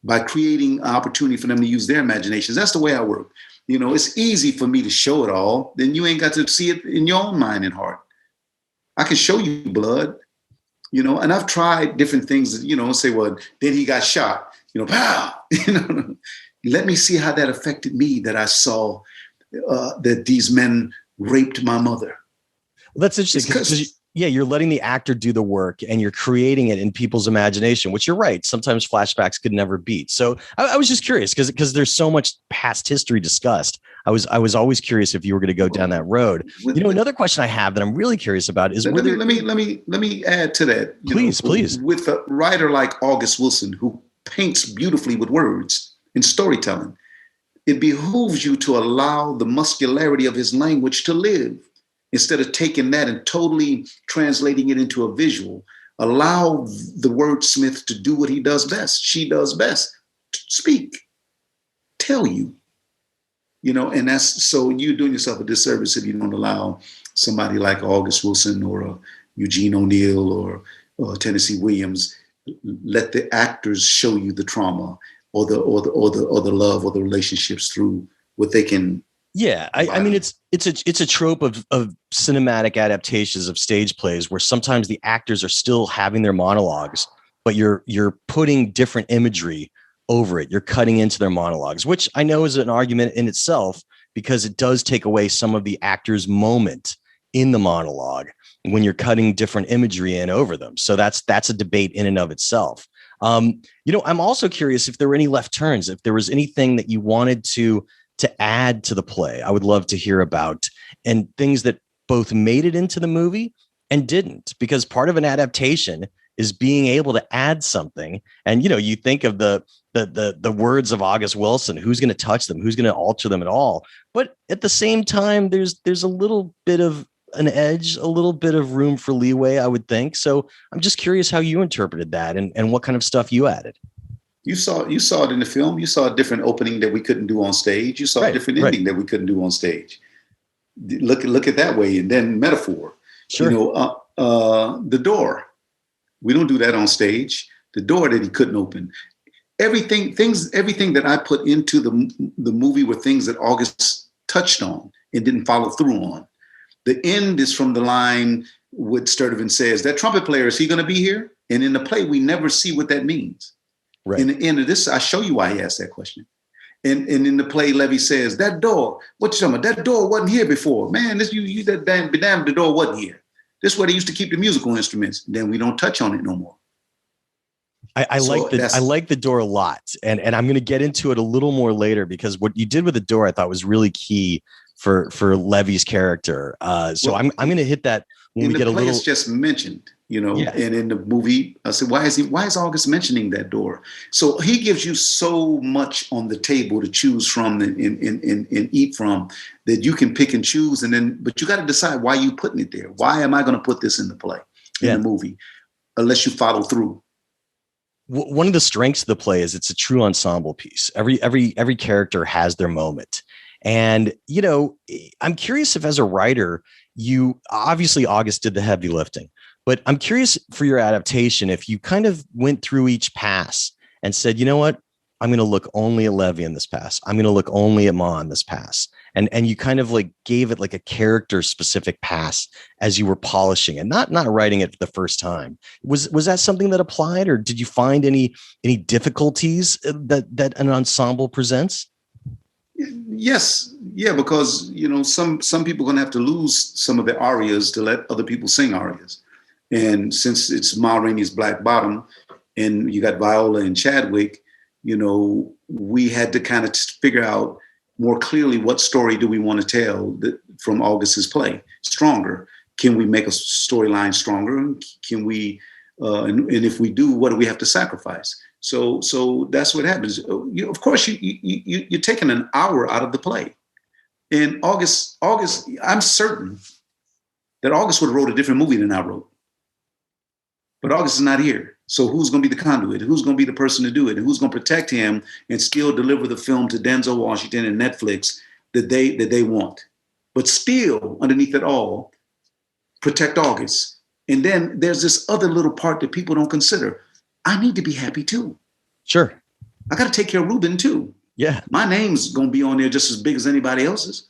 by creating an opportunity for them to use their imaginations. That's the way I work. It's easy for me to show it all. Then you ain't got to see it in your own mind and heart. I can show you blood, and I've tried different things, say, well, then he got shot, pow, Let me see how that affected me, that I saw that these men raped my mother. Well, that's interesting because you're letting the actor do the work and you're creating it in people's imagination, which you're right. Sometimes flashbacks could never beat. So I was just curious because there's so much past history discussed. I was always curious if you were going to go down that road. Another question I have that I'm really curious about is let me add to that. Please. With a writer like August Wilson, who paints beautifully with words and storytelling, it behooves you to allow the muscularity of his language to live. Instead of taking that and totally translating it into a visual, allow the wordsmith to do what he does best. She does best. Speak. Tell you. And that's, so you're doing yourself a disservice if you don't allow somebody like August Wilson or Eugene O'Neill or Tennessee Williams, let the actors show you the trauma or the love or the relationships through what they can. Yeah, I mean, it's a trope of cinematic adaptations of stage plays where sometimes the actors are still having their monologues, but you're putting different imagery over it. You're cutting into their monologues, which I know is an argument in itself because it does take away some of the actor's moment in the monologue when you're cutting different imagery in over them. So that's a debate in and of itself. I'm also curious if there were any left turns, if there was anything that you wanted to add to the play. I would love to hear about, and things that both made it into the movie and didn't, because part of an adaptation is being able to add something. And, you think of the words of August Wilson, who's going to touch them, who's going to alter them at all. But at the same time, there's a little bit of an edge, a little bit of room for leeway, I would think. So I'm just curious how you interpreted that and what kind of stuff you added. You saw it in the film. You saw a different opening that we couldn't do on stage. You saw a different ending that we couldn't do on stage. Look at that way. And then metaphor. Sure. The door. We don't do that on stage. The door that he couldn't open. Everything that I put into the movie were things that August touched on and didn't follow through on. The end is from the line what Sturdivant says, that trumpet player, is he going to be here? And in the play, we never see what that means. Right. In the end of this, I show you why he asked that question. And in the play, Levy says, that door, what you talking about? That door wasn't here before. Man, this you that damn, the door wasn't here. This is where they used to keep the musical instruments. Then we don't touch on it no more. I like the door a lot. And I'm going to get into it a little more later, because what you did with the door, I thought was really key for Levy's character. I'm going to hit that when we get a little. It's just mentioned, Yeah. And in the movie, I said, why is August mentioning that door? So he gives you so much on the table to choose from and eat from that you can pick and choose. But you got to decide why you putting it there. Why am I going to put this in the play, in the movie, unless you follow through? One of the strengths of the play is it's a true ensemble piece. Every character has their moment. And, I'm curious if as a writer, obviously August did the heavy lifting, but I'm curious for your adaptation, if you kind of went through each pass and said, you know what, I'm going to look only at Levy in this pass. I'm going to look only at Ma in this pass. And you kind of like gave it like a character specific pass as you were polishing and not writing it for the first time. Was that something that applied, or did you find any difficulties that an ensemble presents? Yes. Yeah. Because, some people are going to have to lose some of their arias to let other people sing arias. And since it's Ma Rainey's Black Bottom and you got Viola and Chadwick, we had to kind of figure out more clearly what story do we want to tell from August's play. Stronger. Can we make a storyline stronger? Can we, and if we do, what do we have to sacrifice? So that's what happens. Of course, you're taking an hour out of the play. And August, I'm certain that August would have wrote a different movie than I wrote. But August is not here. So who's going to be the conduit? Who's going to be the person to do it? And who's going to protect him and still deliver the film to Denzel Washington and Netflix that they want? But still, underneath it all, protect August. And then there's this other little part that people don't consider. I need to be happy too. Sure. I got to take care of Ruben too. Yeah. My name's going to be on there just as big as anybody else's.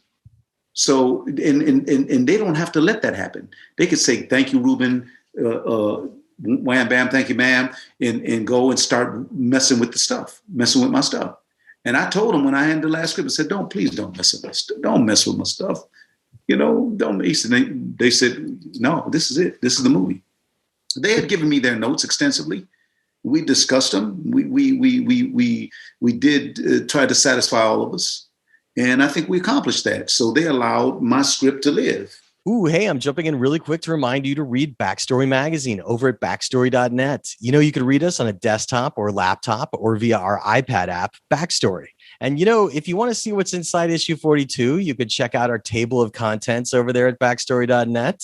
So, and they don't have to let that happen. They could say, thank you, Ruben. Wham, bam, thank you, ma'am. And go and start messing with my stuff. And I told them when I had the last script, I said, please don't mess with my stuff. Don't mess with my stuff. You know, don't. They said, no, this is it. This is the movie. They had given me their notes extensively. We discussed them. We did try to satisfy all of us. And I think we accomplished that. So they allowed my script to live. Ooh, hey, I'm jumping in really quick to remind you to read Backstory Magazine over at backstory.net. You know, you can read us on a desktop or laptop or via our iPad app, Backstory. And, you know, if you want to see what's inside issue 42, you could check out our table of contents over there at backstory.net.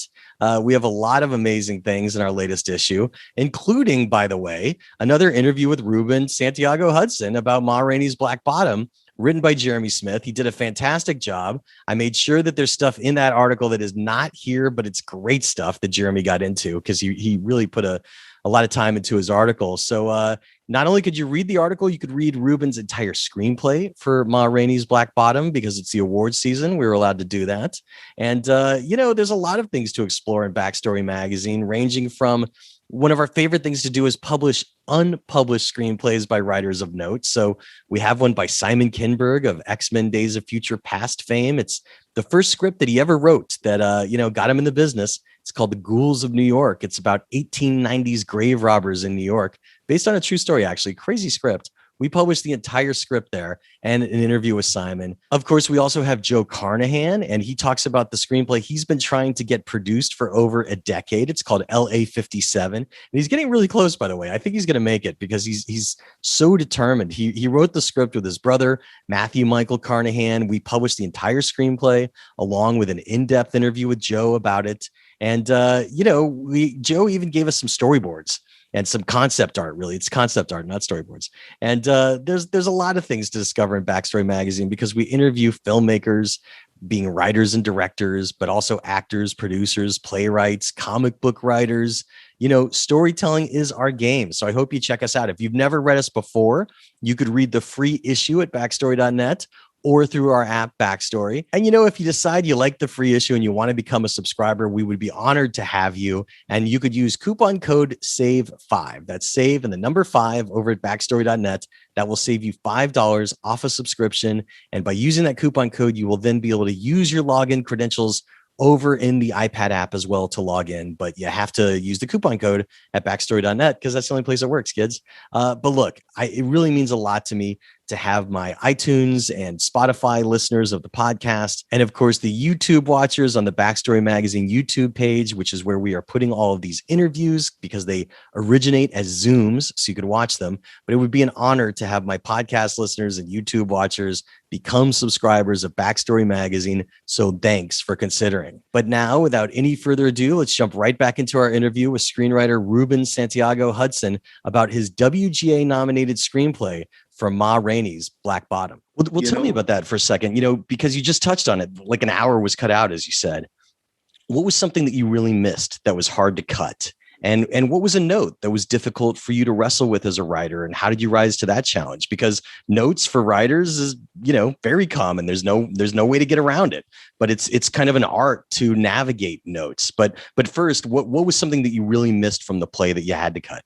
We have a lot of amazing things in our latest issue, including, by the way, another interview with Ruben Santiago-Hudson about Ma Rainey's Black Bottom, written by Jeremy Smith. He did a fantastic job. I made sure that there's stuff in that article that is not here, but it's great stuff that Jeremy got into because he really put a lot of time into his article. So not only could you read the article, you could read Ruben's entire screenplay for Ma Rainey's Black Bottom because it's the awards season. We were allowed to do that. And, you know, there's a lot of things to explore in Backstory Magazine, ranging from one of our favorite things to do is publish unpublished screenplays by writers of note. So we have one by Simon Kinberg of X-Men Days of Future Past fame. It's the first script that he ever wrote that, you know, got him in the business. It's called The Ghouls of New York. It's about 1890s grave robbers in New York, based on a true story, actually. Crazy script. We published the entire script there and an interview with Simon. Of course, we also have Joe Carnahan, and he talks about the screenplay he's been trying to get produced for over a decade. It's called LA 57. And he's getting really close, by the way. I think he's going to make it because he's so determined. He wrote the script with his brother, Matthew Michael Carnahan. We published the entire screenplay along with an in-depth interview with Joe about it. And, you know, Joe even gave us some storyboards and some concept art. Really, it's concept art, not storyboards. And there's a lot of things to discover in Backstory Magazine because we interview filmmakers, being writers and directors, but also actors, producers, playwrights, comic book writers. You know, storytelling is our game. So I hope you check us out. If you've never read us before, you could read the free issue at backstory.net or through our app Backstory. And, you know, if you decide you like the free issue and you want to become a subscriber, we would be honored to have you. And you could use coupon code SAVE5. That's SAVE and the number 5 over at backstory.net. That will save you $5 off a subscription. And by using that coupon code, you will then be able to use your login credentials over in the iPad app as well to log in. But you have to use the coupon code at backstory.net because that's the only place it works, kids. But look, it really means a lot to me to have my iTunes and Spotify listeners of the podcast. And of course, the YouTube watchers on the Backstory Magazine YouTube page, which is where we are putting all of these interviews because they originate as Zooms, so you could watch them. But it would be an honor to have my podcast listeners and YouTube watchers become subscribers of Backstory Magazine. So thanks for considering. But now, without any further ado, let's jump right back into our interview with screenwriter Ruben Santiago-Hudson about his WGA-nominated screenplay from Ma Rainey's Black Bottom. Well, tell me about that for a second, you know, because you just touched on it, like an hour was cut out, as you said. What was something that you really missed that was hard to cut? And what was a note that was difficult for you to wrestle with as a writer? And how did you rise to that challenge? Because notes for writers is, you know, very common. There's no way to get around it, but it's kind of an art to navigate notes. But first, what was something that you really missed from the play that you had to cut?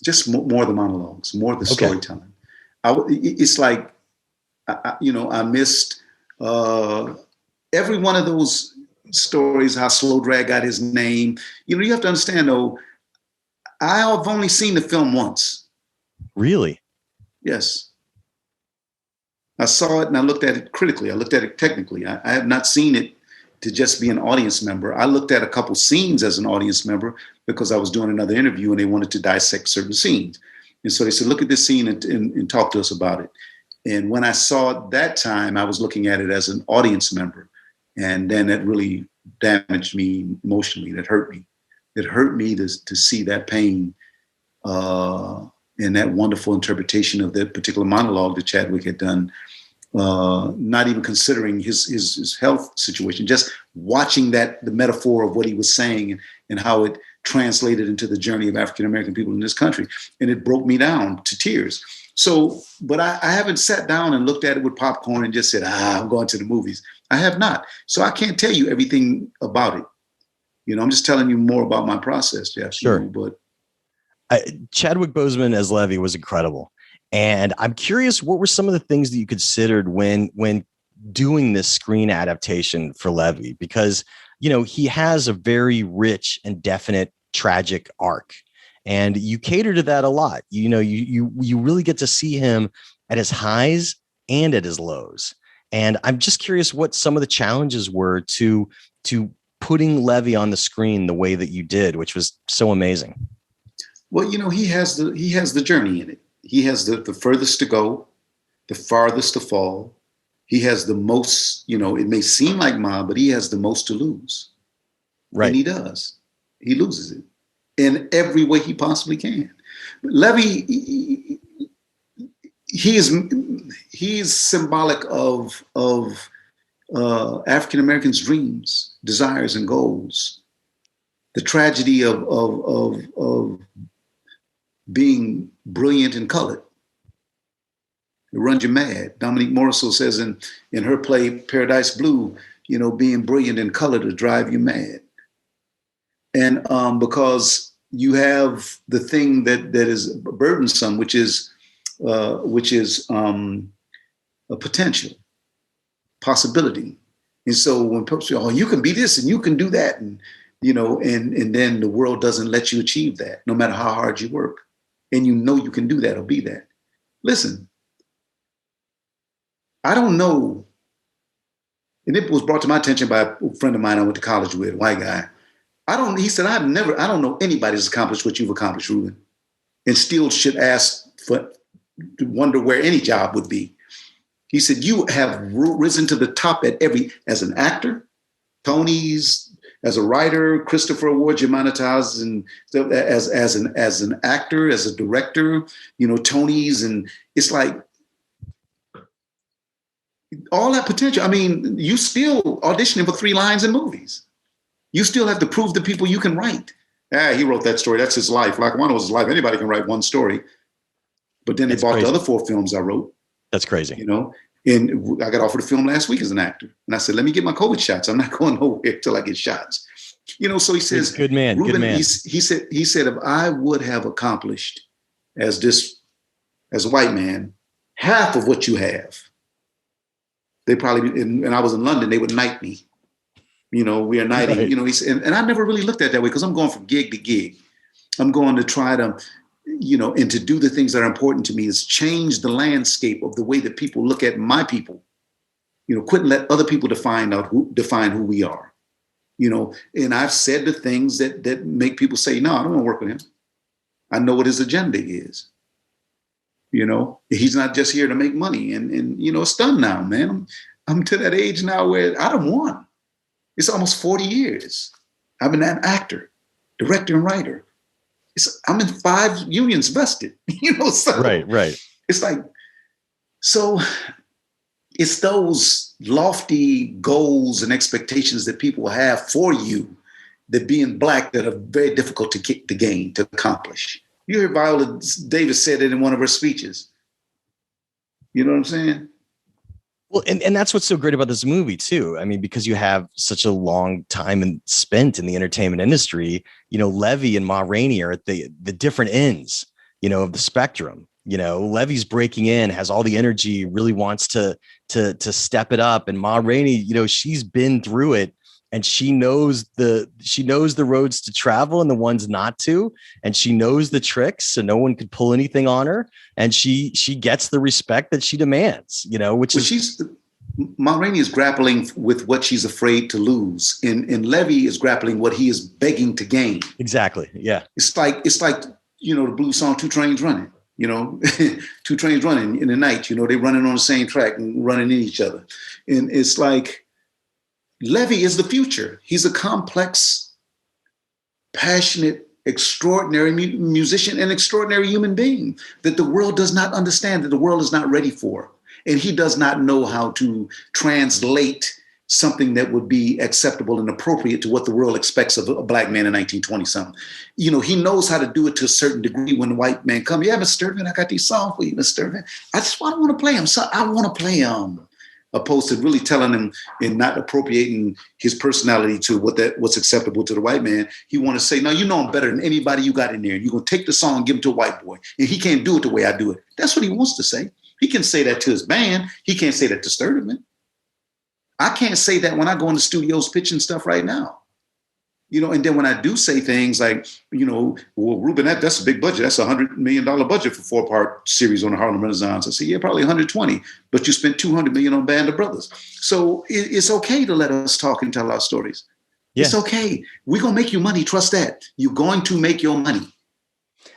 Just more the monologues, more the storytelling. It's like, I missed every one of those stories, how Slow Drag got his name. You know, you have to understand, though, I've only seen the film once. Really? Yes. I saw it and I looked at it critically. I looked at it technically. I have not seen it to just be an audience member. I looked at a couple scenes as an audience member because I was doing another interview and they wanted to dissect certain scenes. And so they said, look at this scene and talk to us about it. And when I saw it that time, I was looking at it as an audience member. And then it really damaged me emotionally. That hurt me. It hurt me to see that pain and that wonderful interpretation of that particular monologue that Chadwick had done. Not even considering his health situation, just watching the metaphor of what he was saying and how it translated into the journey of African-American people in this country. And it broke me down to tears. So, but I haven't sat down and looked at it with popcorn and just said, I'm going to the movies. I have not. So I can't tell you everything about it. You know, I'm just telling you more about my process, Jeff. Sure. You know, but Chadwick Boseman as Levy was incredible. And I'm curious, what were some of the things that you considered when doing this screen adaptation for Levy? Because, he has a very rich and definite tragic arc, and you cater to that a lot. You really get to see him at his highs and at his lows. And I'm just curious what some of the challenges were to putting Levy on the screen the way that you did, which was so amazing. Well, he has the journey in it. He has the furthest to go, the farthest to fall. He has the most, it may seem like Ma, but he has the most to lose. Right. And he does. He loses it in every way he possibly can. Levy, he's symbolic of African Americans' dreams, desires, and goals. The tragedy of being brilliant and colored. It runs you mad. Dominique Morisseau says in her play Paradise Blue, being brilliant and colored to drive you mad. And because you have the thing that is burdensome, which is a potential, possibility. And so when people say, "Oh, you can be this and you can do that," and then the world doesn't let you achieve that, no matter how hard you work, and you can do that or be that. Listen, I don't know, and it was brought to my attention by a friend of mine I went to college with, a white guy. He said, I don't know anybody that's accomplished what you've accomplished, Ruben, and still should wonder where any job would be. He said, you have risen to the top as an actor, Tony's, as a writer, Christopher Awards, you're monetized, and as an actor, as a director, Tony's, and it's like all that potential. I mean, you still auditioning for 3 lines in movies. You still have to prove to people you can write. He wrote that story. That's his life. Lackawanna his life. Anybody can write one story. But then they bought the other 4 films I wrote. That's crazy. And I got offered a film last week as an actor. And I said, let me get my COVID shots. I'm not going nowhere till I get shots. So he says, good man, Ruben, good man. He said, if I would have accomplished as a white man, half of what you have, they probably, and I was in London, they would knight me. We are knighting, right. He said, and I never really looked at it that way because I'm going from gig to gig. I'm going to try to, and to do the things that are important to me is change the landscape of the way that people look at my people. Quit and let other people define who we are. And I've said the things that make people say, no, I don't want to work with him. I know what his agenda is. He's not just here to make money. And it's done now, man. I'm to that age now where I don't want. It's almost 40 years. I've been an actor, director, and writer. I'm in 5 unions vested, so right. It's like, so it's those lofty goals and expectations that people have for you that being Black that are very difficult to accomplish. You heard Viola Davis said it in one of her speeches. You know what I'm saying? Well, and that's what's so great about this movie too. I mean, because you have such a long time spent in the entertainment industry, Levy and Ma Rainey are at the different ends, of the spectrum. Levy's breaking in, has all the energy, really wants to step it up. And Ma Rainey, she's been through it, and she knows the roads to travel and the ones not to, and she knows the tricks, so no one could pull anything on her, and she gets the respect that she demands, Ma Rainey is grappling with what she's afraid to lose, and Levy is grappling what he is begging to gain. Exactly. Yeah. It's like the blues song 2 Trains Running. 2 trains running in the night. They're running on the same track and running in each other, and it's like, Levy is the future. He's a complex, passionate, extraordinary musician and extraordinary human being that the world does not understand, that the world is not ready for. And he does not know how to translate something that would be acceptable and appropriate to what the world expects of a Black man in 1920-something. He knows how to do it to a certain degree when the white man comes. Yeah, Mr. Sturgeon, I got these songs for you, Mr. Sturgeon. I just want to play them. So I want to play opposed to really telling him and not appropriating his personality to what's acceptable to the white man. He want to say, no, you know I'm better than anybody you got in there. You're going to take the song and give it to a white boy. And he can't do it the way I do it. That's what he wants to say. He can say that to his band. He can't say that to Sturdivant. I can't say that when I go in the studios pitching stuff right now. And then when I do say things like, well, Ruben, that's a big budget. That's $100 million budget for 4-part series on the Harlem Renaissance. I say, yeah, probably 120, but you spent $200 million on Band of Brothers. So it's okay to let us talk and tell our stories. Yeah. It's okay. We're going to make you money. Trust that. You're going to make your money.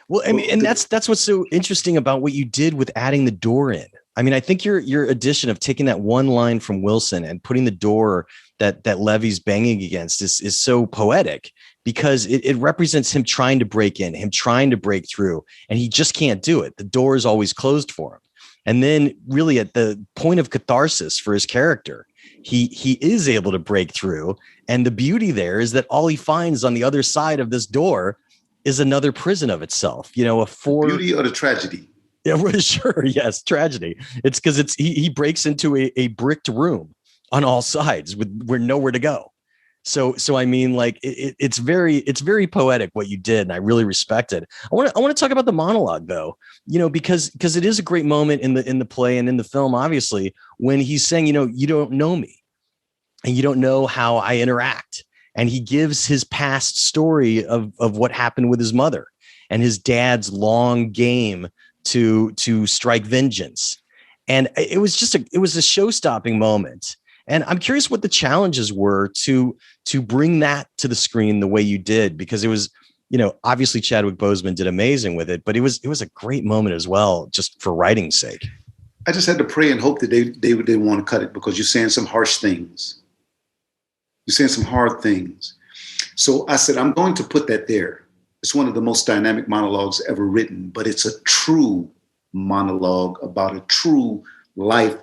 Well, I mean, and that's what's so interesting about what you did with adding the door in. I mean, I think your addition of taking that one line from Wilson and putting the door that Levy's banging against is so poetic, because it represents him trying to break in, him trying to break through, and he just can't do it. The door is always closed for him. And then really at the point of catharsis for his character, he is able to break through. And the beauty there is that all he finds on the other side of this door is another prison of itself. Beauty or the tragedy? Yeah, sure. Yes. Tragedy. It's because he breaks into a bricked room on all sides with nowhere to go. So I mean, like it's very poetic what you did, and I really respect it. I want to talk about the monologue though, because it is a great moment in the play and in the film, obviously, when he's saying, you don't know me and you don't know how I interact. And he gives his past story of what happened with his mother and his dad's long game to strike vengeance. And it was a show-stopping moment. And I'm curious what the challenges were to bring that to the screen the way you did, because it was, obviously Chadwick Boseman did amazing with it, but it was a great moment as well, just for writing's sake. I just had to pray and hope that they want to cut it, because you're saying some harsh things. You're saying some hard things. So I said, I'm going to put that there. It's one of the most dynamic monologues ever written, but it's a true monologue about a true life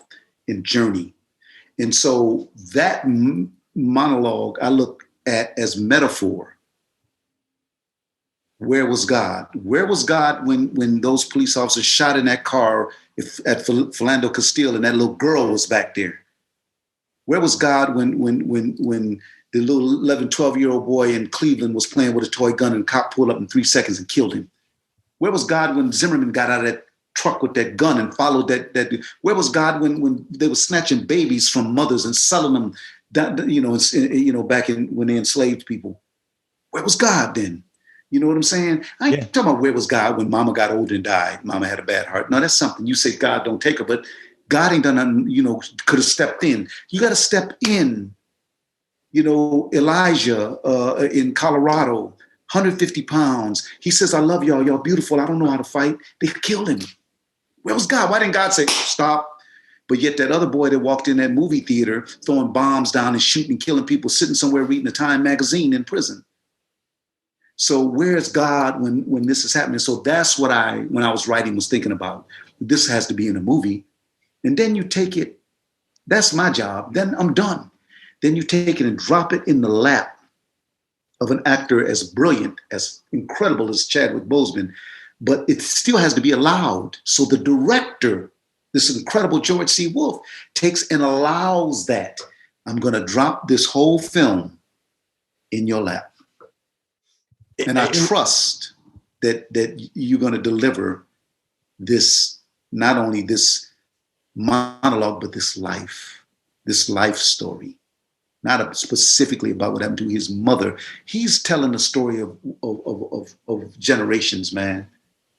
and journey. And so that monologue I look at as metaphor. Where was God? Where was God when those police officers shot in that car at Philando Castile and that little girl was back there? Where was God when the little 11, 12-year-old boy in Cleveland was playing with a toy gun and a cop pulled up in 3 seconds and killed him? Where was God when Zimmerman got out of that truck with that gun and followed that? Where was God when they were snatching babies from mothers and selling them, back when they enslaved people? Where was God then? You know what I'm saying? I ain't talking about where was God when Mama got old and died. Mama had a bad heart. No, that's something you say God don't take her, but God ain't done nothing, could have stepped in. You got to step in. Elijah in Colorado, 150 pounds. He says, I love y'all. Y'all beautiful. I don't know how to fight. They killed him. Where was God? Why didn't God say, stop? But yet that other boy that walked in that movie theater throwing bombs down and shooting and killing people, sitting somewhere reading a Time magazine in prison. So where's God when this is happening? So that's what when I was writing, was thinking about. This has to be in a movie. And then you take it. That's my job. Then I'm done. Then you take it and drop it in the lap of an actor as brilliant, as incredible as Chadwick Boseman, but it still has to be allowed. So the director, this incredible George C. Wolfe, takes and allows that. I'm going to drop this whole film in your lap. And I trust that you're going to deliver this, not only this monologue, but this life story. Not specifically about what happened to his mother. He's telling the story of generations, man.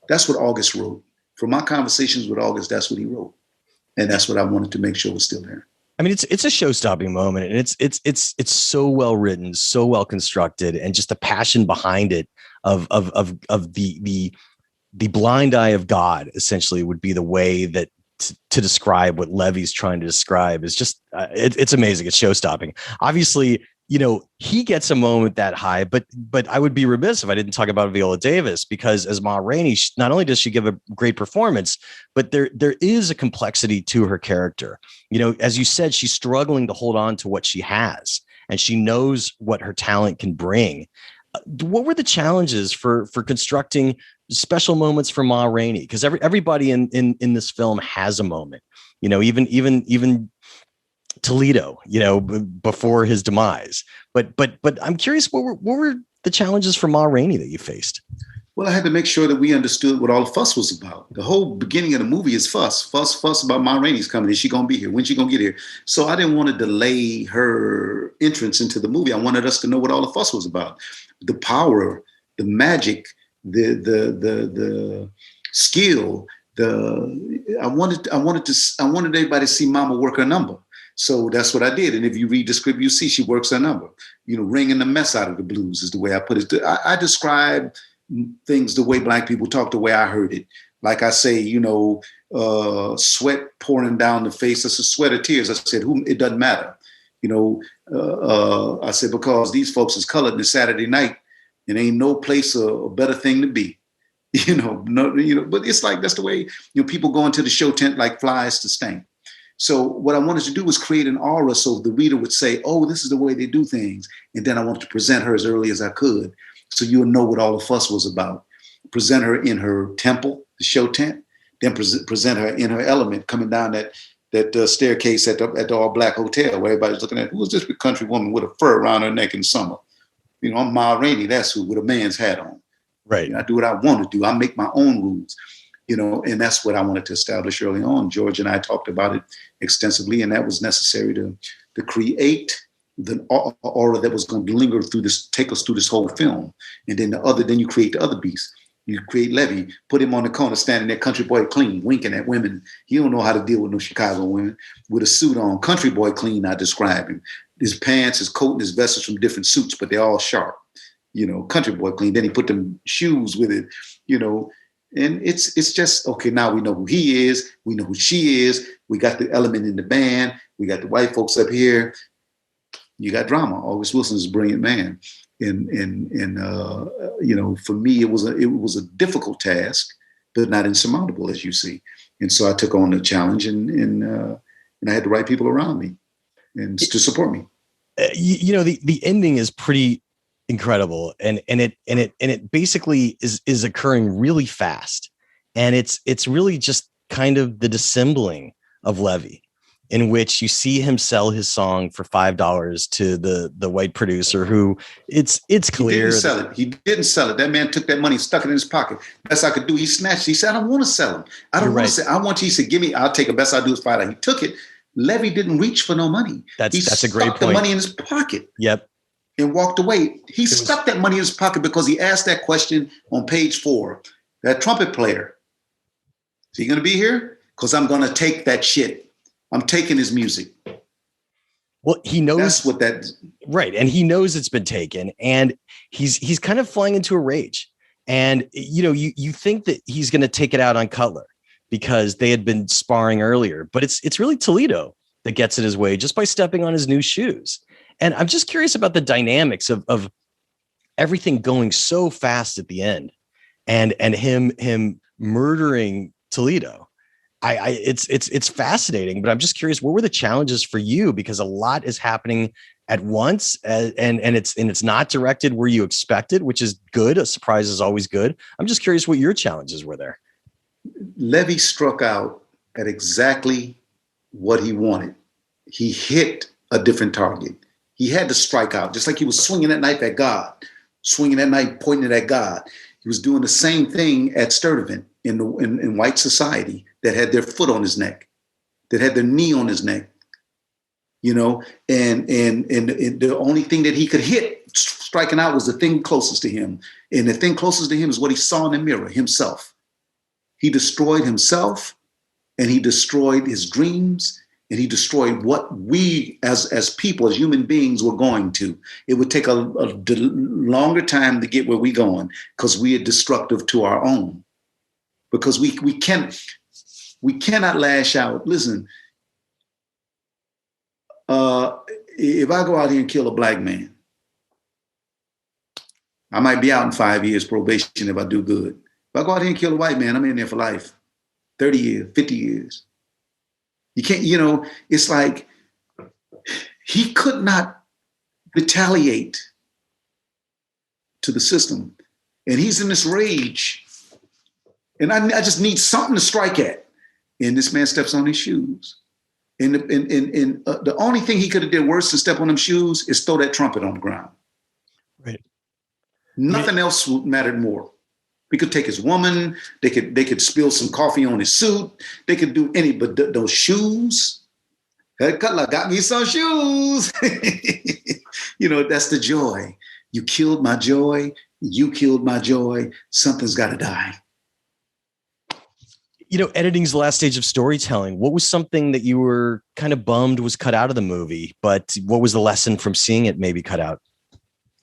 That's what August wrote. From my conversations with August, that's what he wrote. And that's what I wanted to make sure was still there. I mean, it's a show-stopping moment, and it's so well written, so well constructed, and just the passion behind it of the blind eye of God, essentially, would be the way that to describe what Levy's trying to describe. Is just it's amazing. It's show-stopping. Obviously, he gets a moment that high, but I would be remiss if I didn't talk about Viola Davis, because as Ma Rainey, not only does she give a great performance, but there is a complexity to her character. As you said, she's struggling to hold on to what she has, and she knows what her talent can bring. What were the challenges for constructing special moments for Ma Rainey? Because everybody in this film has a moment. Even Toledo, before his demise. But I'm curious, what were the challenges for Ma Rainey that you faced? Well, I had to make sure that we understood what all the fuss was about. The whole beginning of the movie is fuss about Ma Rainey's coming. Is she going to be here? When's she going to get here? So I didn't want to delay her entrance into the movie. I wanted us to know what all the fuss was about. The power, the magic, the skill. I wanted everybody to see Mama work her number. So that's what I did. And if you read the script, you see she works her number. Ringing the mess out of the blues is the way I put it. I describe things the way Black people talk, the way I heard it. Like I say, sweat pouring down the face. That's a sweat of tears. I said, it doesn't matter. I said, because these folks is colored and it's Saturday night and ain't no place a better thing to be. But it's like, that's the way, people go into the show tent like flies to sting. So what I wanted to do was create an aura so the reader would say, oh, this is the way they do things. And then I wanted to present her as early as I could. So you'll know what all the fuss was about. Present her in her temple, the show tent, then present her in her element, coming down that staircase at the all Black hotel where everybody's looking at, who is this country woman with a fur around her neck in summer? I'm Ma Rainey, that's who, with a man's hat on. Right. I do what I want to do. I make my own rules, and that's what I wanted to establish early on. George and I talked about it extensively, and that was necessary to create the aura that was going to linger through this, take us through this whole film. And then you create the other beast. You create Levy, put him on the corner, standing there, country boy clean, winking at women. He don't know how to deal with no Chicago women. With a suit on, country boy clean, I describe him. His pants, his coat, and his vest is from different suits, but they're all sharp. Country boy clean. Then he put them shoes with it, and it's just, okay, now we know who he is. We know who she is. We got the element in the band. We got the white folks up here. You got drama. August Wilson's a brilliant man. And for me, it was a difficult task, but not insurmountable, as you see. And so I took on the challenge, and I had the right people around me and to support me. The ending is pretty incredible, and it basically is occurring really fast, and it's really just kind of the dissembling of Levy, in which you see him sell his song for $5 to the white producer, who it's clear he didn't sell it. That man took that money, stuck it in his pocket. Best I could do, he snatched. He said, I don't want to sell him. I don't want to sell. I want you. He said, give me. I'll take it. Best I do is $5. He took it. Levy didn't reach for no money. That's a great point. He stuck the money in his pocket. Yep. And walked away. He stuck that money in his pocket because he asked that question on page 4. That trumpet player, is he going to be here? Because I'm going to take that shit. I'm taking his music. Well, he knows that's what that right, and he knows it's been taken, and he's kind of flying into a rage. And you think that he's going to take it out on Cutler because they had been sparring earlier, but it's really Toledo that gets in his way just by stepping on his new shoes. And I'm just curious about the dynamics of everything going so fast at the end, and him murdering Toledo. It's fascinating, but I'm just curious, what were the challenges for you? Because a lot is happening at once, and it's not directed where you expected, which is good. A surprise is always good. I'm just curious what your challenges were there. Levy struck out at exactly what he wanted. He hit a different target. He had to strike out, just like he was swinging that knife at God, swinging that knife, pointing it at God. He was doing the same thing at Sturtevant in white society that had their foot on his neck, that had their knee on his neck, and the only thing that he could hit striking out was the thing closest to him. And the thing closest to him is what he saw in the mirror, himself. He destroyed himself, and he destroyed his dreams, and he destroyed what we as people, as human beings, were going to. It would take a longer time to get where we're going because we are destructive to our own. Because we cannot lash out. Listen, if I go out here and kill a black man, I might be out in 5 years probation if I do good. If I go out here and kill a white man, I'm in there for life, 30 years, 50 years. You can't, it's like he could not retaliate to the system. And he's in this rage. And I just need something to strike at. And this man steps on his shoes. And the only thing he could have did worse than step on them shoes is throw that trumpet on the ground. Right. Nothing else mattered more. We could take his woman. They could spill some coffee on his suit. They could do but those shoes. That Cutler got me some shoes. That's the joy. You killed my joy. You killed my joy. Something's got to die. Editing's the last stage of storytelling. What was something that you were kind of bummed was cut out of the movie, but what was the lesson from seeing it maybe cut out?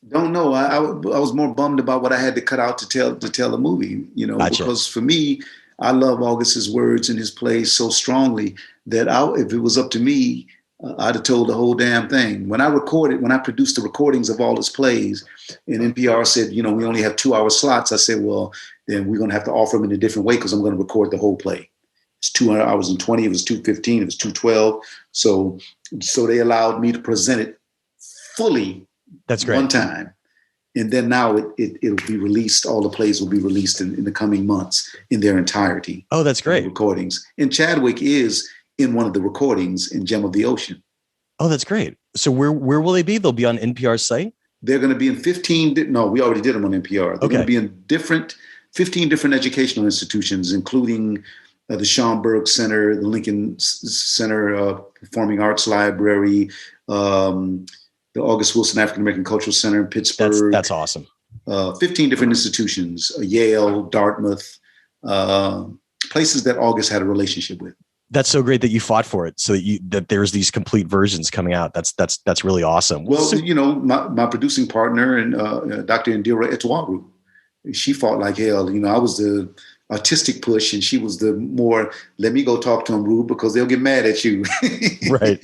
Don't know. I was more bummed about what I had to cut out to tell the movie, Gotcha. Because for me, I love August's words and his plays so strongly that if it was up to me, I'd have told the whole damn thing. When I produced the recordings of all his plays, and NPR said, we only have 2-hour slots, I said, well, then we're going to have to offer them in a different way because I'm going to record the whole play. It's 2 hours and 20. It was 2:15. It was 2:12. So they allowed me to present it fully. That's great. One time. And then now it'll be released. All the plays will be released in the coming months in their entirety. Oh, that's great. Recordings. And Chadwick is in one of the recordings in Gem of the Ocean. Oh, that's great. So where will they be? They'll be on NPR's site? They're going to be in 15. No, we already did them on NPR. They're going to be in 15 different educational institutions, including the Schomburg Center, the Lincoln Center, Performing Arts Library, the August Wilson African American Cultural Center in Pittsburgh. That's awesome. 15 different institutions, Yale, Dartmouth, places that August had a relationship with. That's so great that you fought for it, so that there's these complete versions coming out. That's really awesome. Well, my producing partner and Dr. Indira Etwaru, she fought like hell. I was the artistic push, and she was the more, let me go talk to them, Rube, because they'll get mad at you. Right.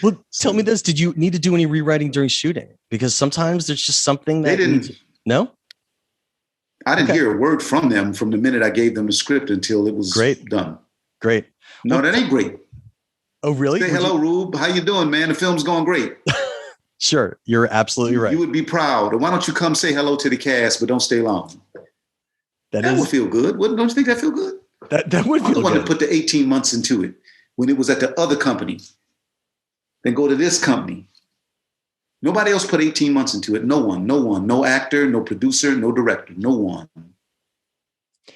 Well, tell me this. Did you need to do any rewriting during shooting? Because sometimes there's just something that... They didn't. No? I didn't hear a word from them from the minute I gave them the script until it was done. Great. No, that ain't great. Oh, really? Say hello, Rube. How you doing, man? The film's going great. Sure. You're absolutely right. You would be proud. Why don't you come say hello to the cast, but don't stay long? That would feel good. Don't you think that feel good? That would feel good. I wanted to put the 18 months into it when it was at the other company. Then go to this company. Nobody else put 18 months into it. No one. No actor, no producer, no director. No one.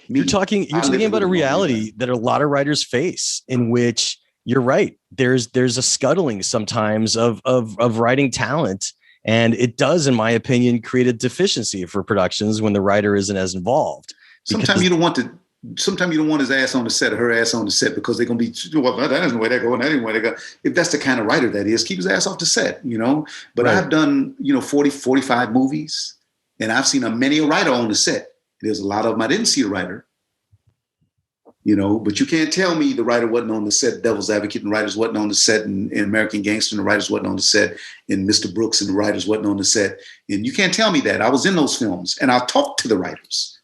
You're talking about a reality that a lot of writers face, in which you're right. There's a scuttling sometimes of writing talent. And it does, in my opinion, create a deficiency for productions when the writer isn't as involved. Sometimes you don't want his ass on the set or her ass on the set because they're going to be, well, that isn't the way they go, and that isn't the way they go. If that's the kind of writer that is, keep his ass off the set, But right. I've done, 40, 45 movies, and I've seen many a writer on the set. There's a lot of them I didn't see a writer, but you can't tell me the writer wasn't on the set, Devil's Advocate, and the writers wasn't on the set, and American Gangster, and the writers wasn't on the set, and Mr. Brooks and the writers wasn't on the set. And you can't tell me that. I was in those films, and I'll talk to the writers.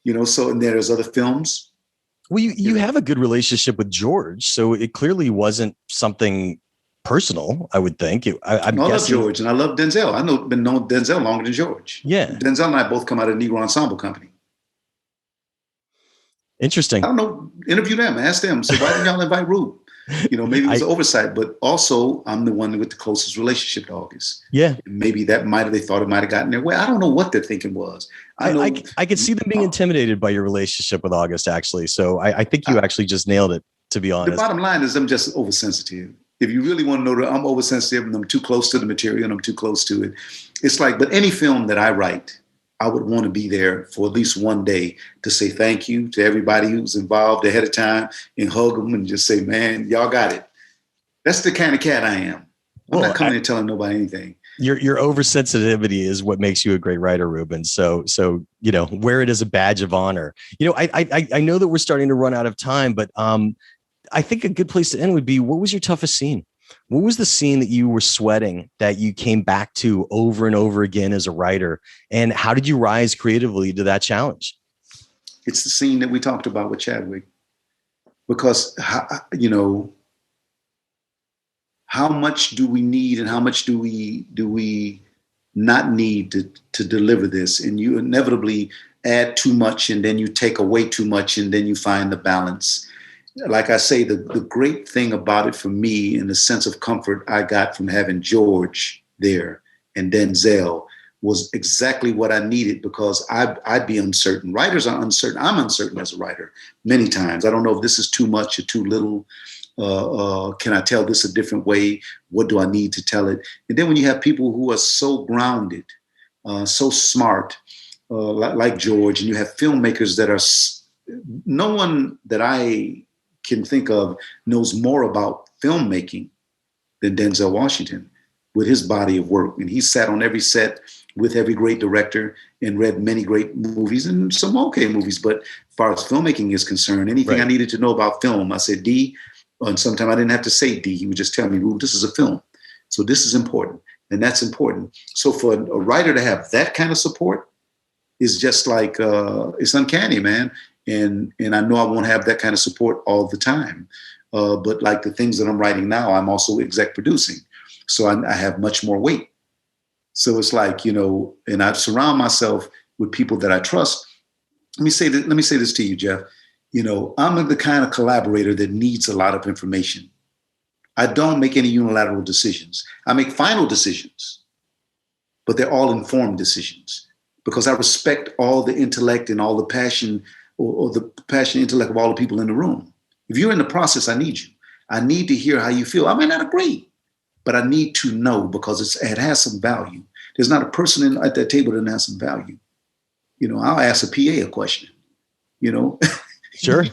And there's other films. Well, you have a good relationship with George, so it clearly wasn't something personal, I would think. I love George, and I love Denzel. I've been known Denzel longer than George. Yeah. Denzel and I both come out of the Negro Ensemble Company. Interesting. I don't know. Interview them. Ask them. So why didn't y'all invite Rube? Maybe it was an oversight, but also I'm the one with the closest relationship to August. Yeah. Maybe they thought it might have gotten their way. I don't know what their thinking was. I could see them being intimidated by your relationship with August, actually. So I think you actually just nailed it, to be honest. The bottom line is I'm just oversensitive. If you really want to know that I'm oversensitive and I'm too close to the material and I'm too close to it, it's like, but any film that I write, I would want to be there for at least one day to say thank you to everybody who's involved ahead of time and hug them and just say, man, y'all got it. That's the kind of cat I am. I'm not coming and telling nobody anything. Your oversensitivity is what makes you a great writer, Ruben. So wear it as a badge of honor. I know that we're starting to run out of time, but I think a good place to end would be, what was your toughest scene? What was the scene that you were sweating that you came back to over and over again as a writer? And how did you rise creatively to that challenge? It's the scene that we talked about with Chadwick, because, how much do we need and how much do we not need to deliver this? And you inevitably add too much, and then you take away too much, and then you find the balance. like I say, the great thing about it for me and the sense of comfort I got from having George there and Denzel was exactly what I needed, because I'd be uncertain. Writers are uncertain. I'm uncertain as a writer many times. I don't know if this is too much or too little. Can I tell this a different way? What do I need to tell it? And then when you have people who are so grounded, so smart, like George, and you have filmmakers that are, no one that I can think of knows more about filmmaking than Denzel Washington with his body of work. And he sat on every set with every great director and read many great movies and some okay movies. But as far as filmmaking is concerned, anything I needed to know about film, I said, D, and sometimes I didn't have to say D. He would just tell me, Ruben, this is a film. So this is important. And that's important. So for a writer to have that kind of support is just like, it's uncanny, man. And I know I won't have that kind of support all the time. But like the things that I'm writing now, I'm also exec producing. So I have much more weight. So it's like, and I surround myself with people that I trust. Let me say this to you, Jeff. I'm the kind of collaborator that needs a lot of information. I don't make any unilateral decisions. I make final decisions, but they're all informed decisions because I respect all the intellect and all the passion or the passion intellect of all the people in the room. If you're in the process, I need you. I need to hear how you feel. I may not agree, but I need to know because it has some value. There's not a person at that table that doesn't have some value. I'll ask a PA a question, Sure.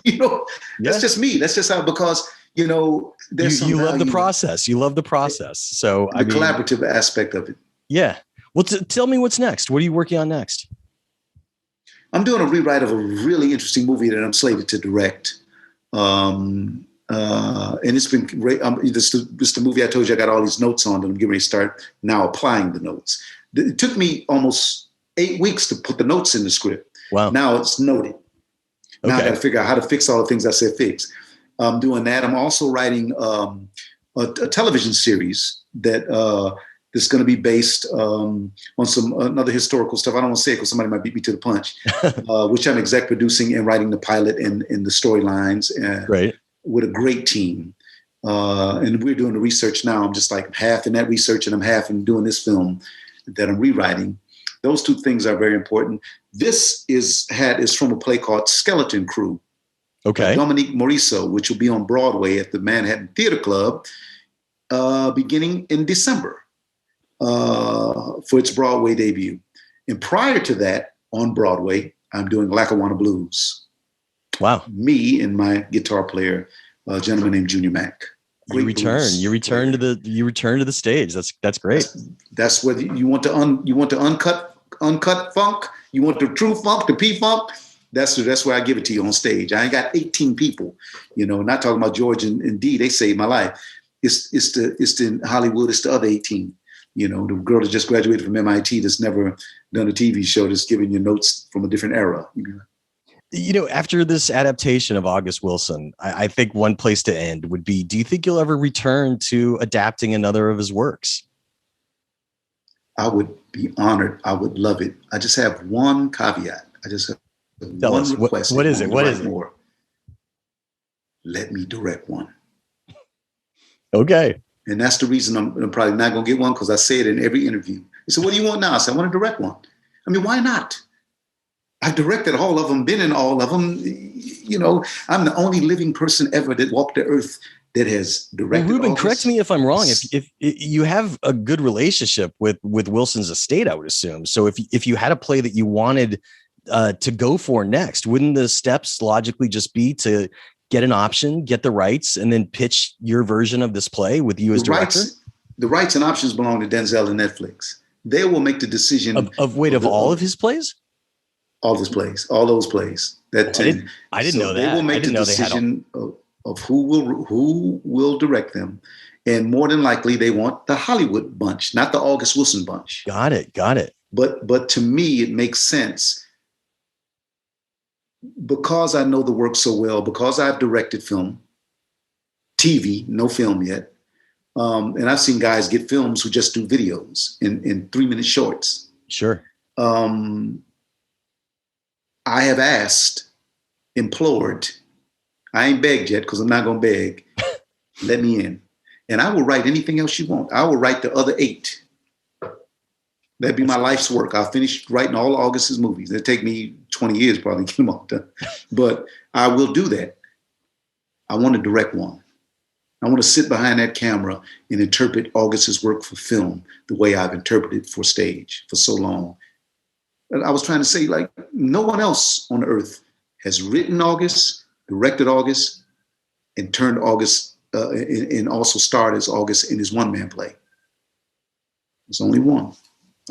That's just me. That's just how, because, there's you love the process. You love the process. So the collaborative aspect of it. Yeah. Well, tell me what's next. What are you working on next? I'm doing a rewrite of a really interesting movie that I'm slated to direct. And it's been great. This is the movie I told you I got all these notes on, and I'm getting ready to start now applying the notes. It took me almost 8 weeks to put the notes in the script. Wow. Now it's noted. Now I got to figure out how to fix all the things I said fix. I'm doing that. I'm also writing a television series that is going to be based on some another historical stuff. I don't want to say it because somebody might beat me to the punch, which I'm exec producing and writing the pilot and the storylines with a great team. And we're doing the research now. I'm just like half in that research and I'm half in doing this film that I'm rewriting. Those two things are very important. This is from a play called Skeleton Crew. Okay. Dominique Morisseau, which will be on Broadway at the Manhattan Theater Club beginning in December for its Broadway debut. And prior to that, on Broadway, I'm doing Lackawanna Blues. Wow. Me and my guitar player, a gentleman named Junior Mack. You return to the stage. That's great. That's what you want to uncut funk. You want the true funk, the P funk. That's where I give it to you on stage. I ain't got 18 people, not talking about George and D. They saved my life. It's the Hollywood. It's the other 18. The girl that just graduated from MIT that's never done a TV show that's giving you notes from a different era. After this adaptation of August Wilson, I think one place to end would be, do you think you'll ever return to adapting another of his works? I would be honored. I would love it. I just have one caveat. I just have one request. What is it? What is it? More. Let me direct one. Okay. And that's the reason I'm probably not going to get one, because I say it in every interview. They say, what do you want now? I said, I want to direct one. I mean, why not? I've directed all of them, been in all of them. I'm the only living person ever that walked the earth that has directed. Well, Ruben, correct me if I'm wrong. If you have a good relationship with Wilson's estate, I would assume. So if you had a play that you wanted to go for next, wouldn't the steps logically just be to get an option, get the rights, and then pitch your version of this play with you as director? The rights and options belong to Denzel and Netflix. They will make the decision of all of his plays? All his plays, all those plays. I didn't know that. They will make the decision of who will direct them. And more than likely, they want the Hollywood bunch, not the August Wilson bunch. Got it. But to me, it makes sense because I know the work so well, because I've directed film, TV, no film yet. And I've seen guys get films who just do videos in 3-minute shorts. Sure. I have implored, I ain't begged yet because I'm not going to beg. Let me in. And I will write anything else you want. I will write the other 8. That'd be my life's work. I'll finish writing all August's movies. It'll take me 20 years probably to get them all done. But I will do that. I want to direct one. I want to sit behind that camera and interpret August's work for film the way I've interpreted for stage for so long. And I was trying to say, like, no one else on earth has written August, directed August, and turned August and also starred as August in his one-man play. There's only one.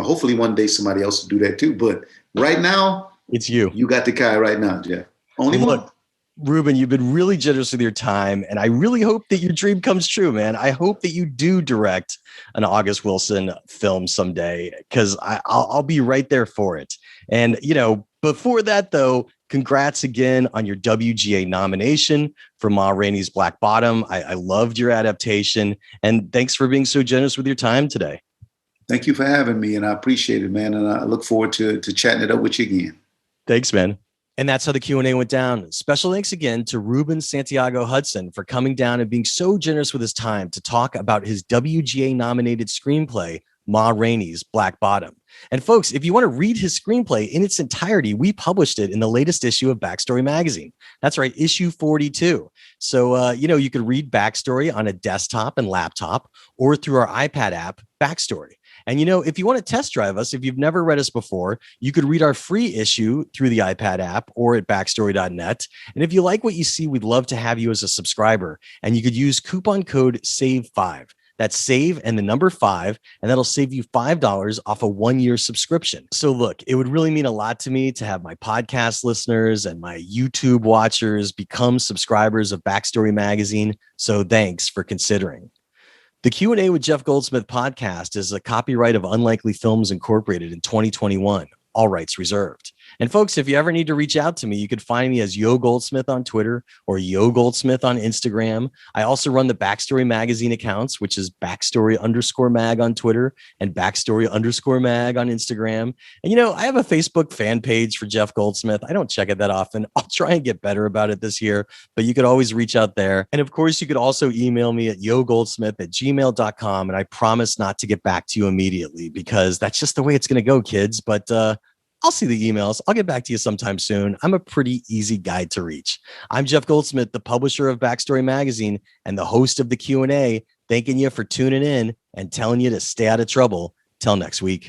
Hopefully one day somebody else will do that too. But right now, it's you. You got the guy right now, Jeff. Only one. Ruben, you've been really generous with your time, and I really hope that your dream comes true, man. I hope that you do direct an August Wilson film someday, because I'll be right there for it. And, you know, before that, though, congrats again on your WGA nomination for Ma Rainey's Black Bottom. I loved your adaptation, and thanks for being so generous with your time today. Thank you for having me, and I appreciate it, man. And I look forward to chatting it up with you again. Thanks, man. And that's how the Q&A went down. Special thanks again to Ruben Santiago-Hudson for coming down and being so generous with his time to talk about his WGA-nominated screenplay, Ma Rainey's Black Bottom. And folks, if you want to read his screenplay in its entirety, we published it in the latest issue of Backstory Magazine. That's right, issue 42. So, you could read Backstory on a desktop and laptop or through our iPad app, Backstory. And, if you want to test drive us, if you've never read us before, you could read our free issue through the iPad app or at backstory.net. And if you like what you see, we'd love to have you as a subscriber. And you could use coupon code SAVE5. That's SAVE and the number 5, and that'll save you $5 off a 1-year subscription. So look, it would really mean a lot to me to have my podcast listeners and my YouTube watchers become subscribers of Backstory Magazine. So thanks for considering. The Q&A with Jeff Goldsmith podcast is a copyright of Unlikely Films Incorporated in 2021. All rights reserved. And folks, if you ever need to reach out to me, you could find me as Yo Goldsmith on Twitter or Yo Goldsmith on Instagram. I also run the Backstory Magazine accounts, which is Backstory_mag on Twitter and Backstory_mag on Instagram. And, I have a Facebook fan page for Jeff Goldsmith. I don't check it that often. I'll try and get better about it this year, but you could always reach out there. And of course, you could also email me at yogoldsmith@gmail.com. And I promise not to get back to you immediately because that's just the way it's going to go, kids. But, I'll see the emails. I'll get back to you sometime soon. I'm a pretty easy guy to reach. I'm Jeff Goldsmith, the publisher of Backstory Magazine and the host of the Q&A, thanking you for tuning in and telling you to stay out of trouble. Till next week.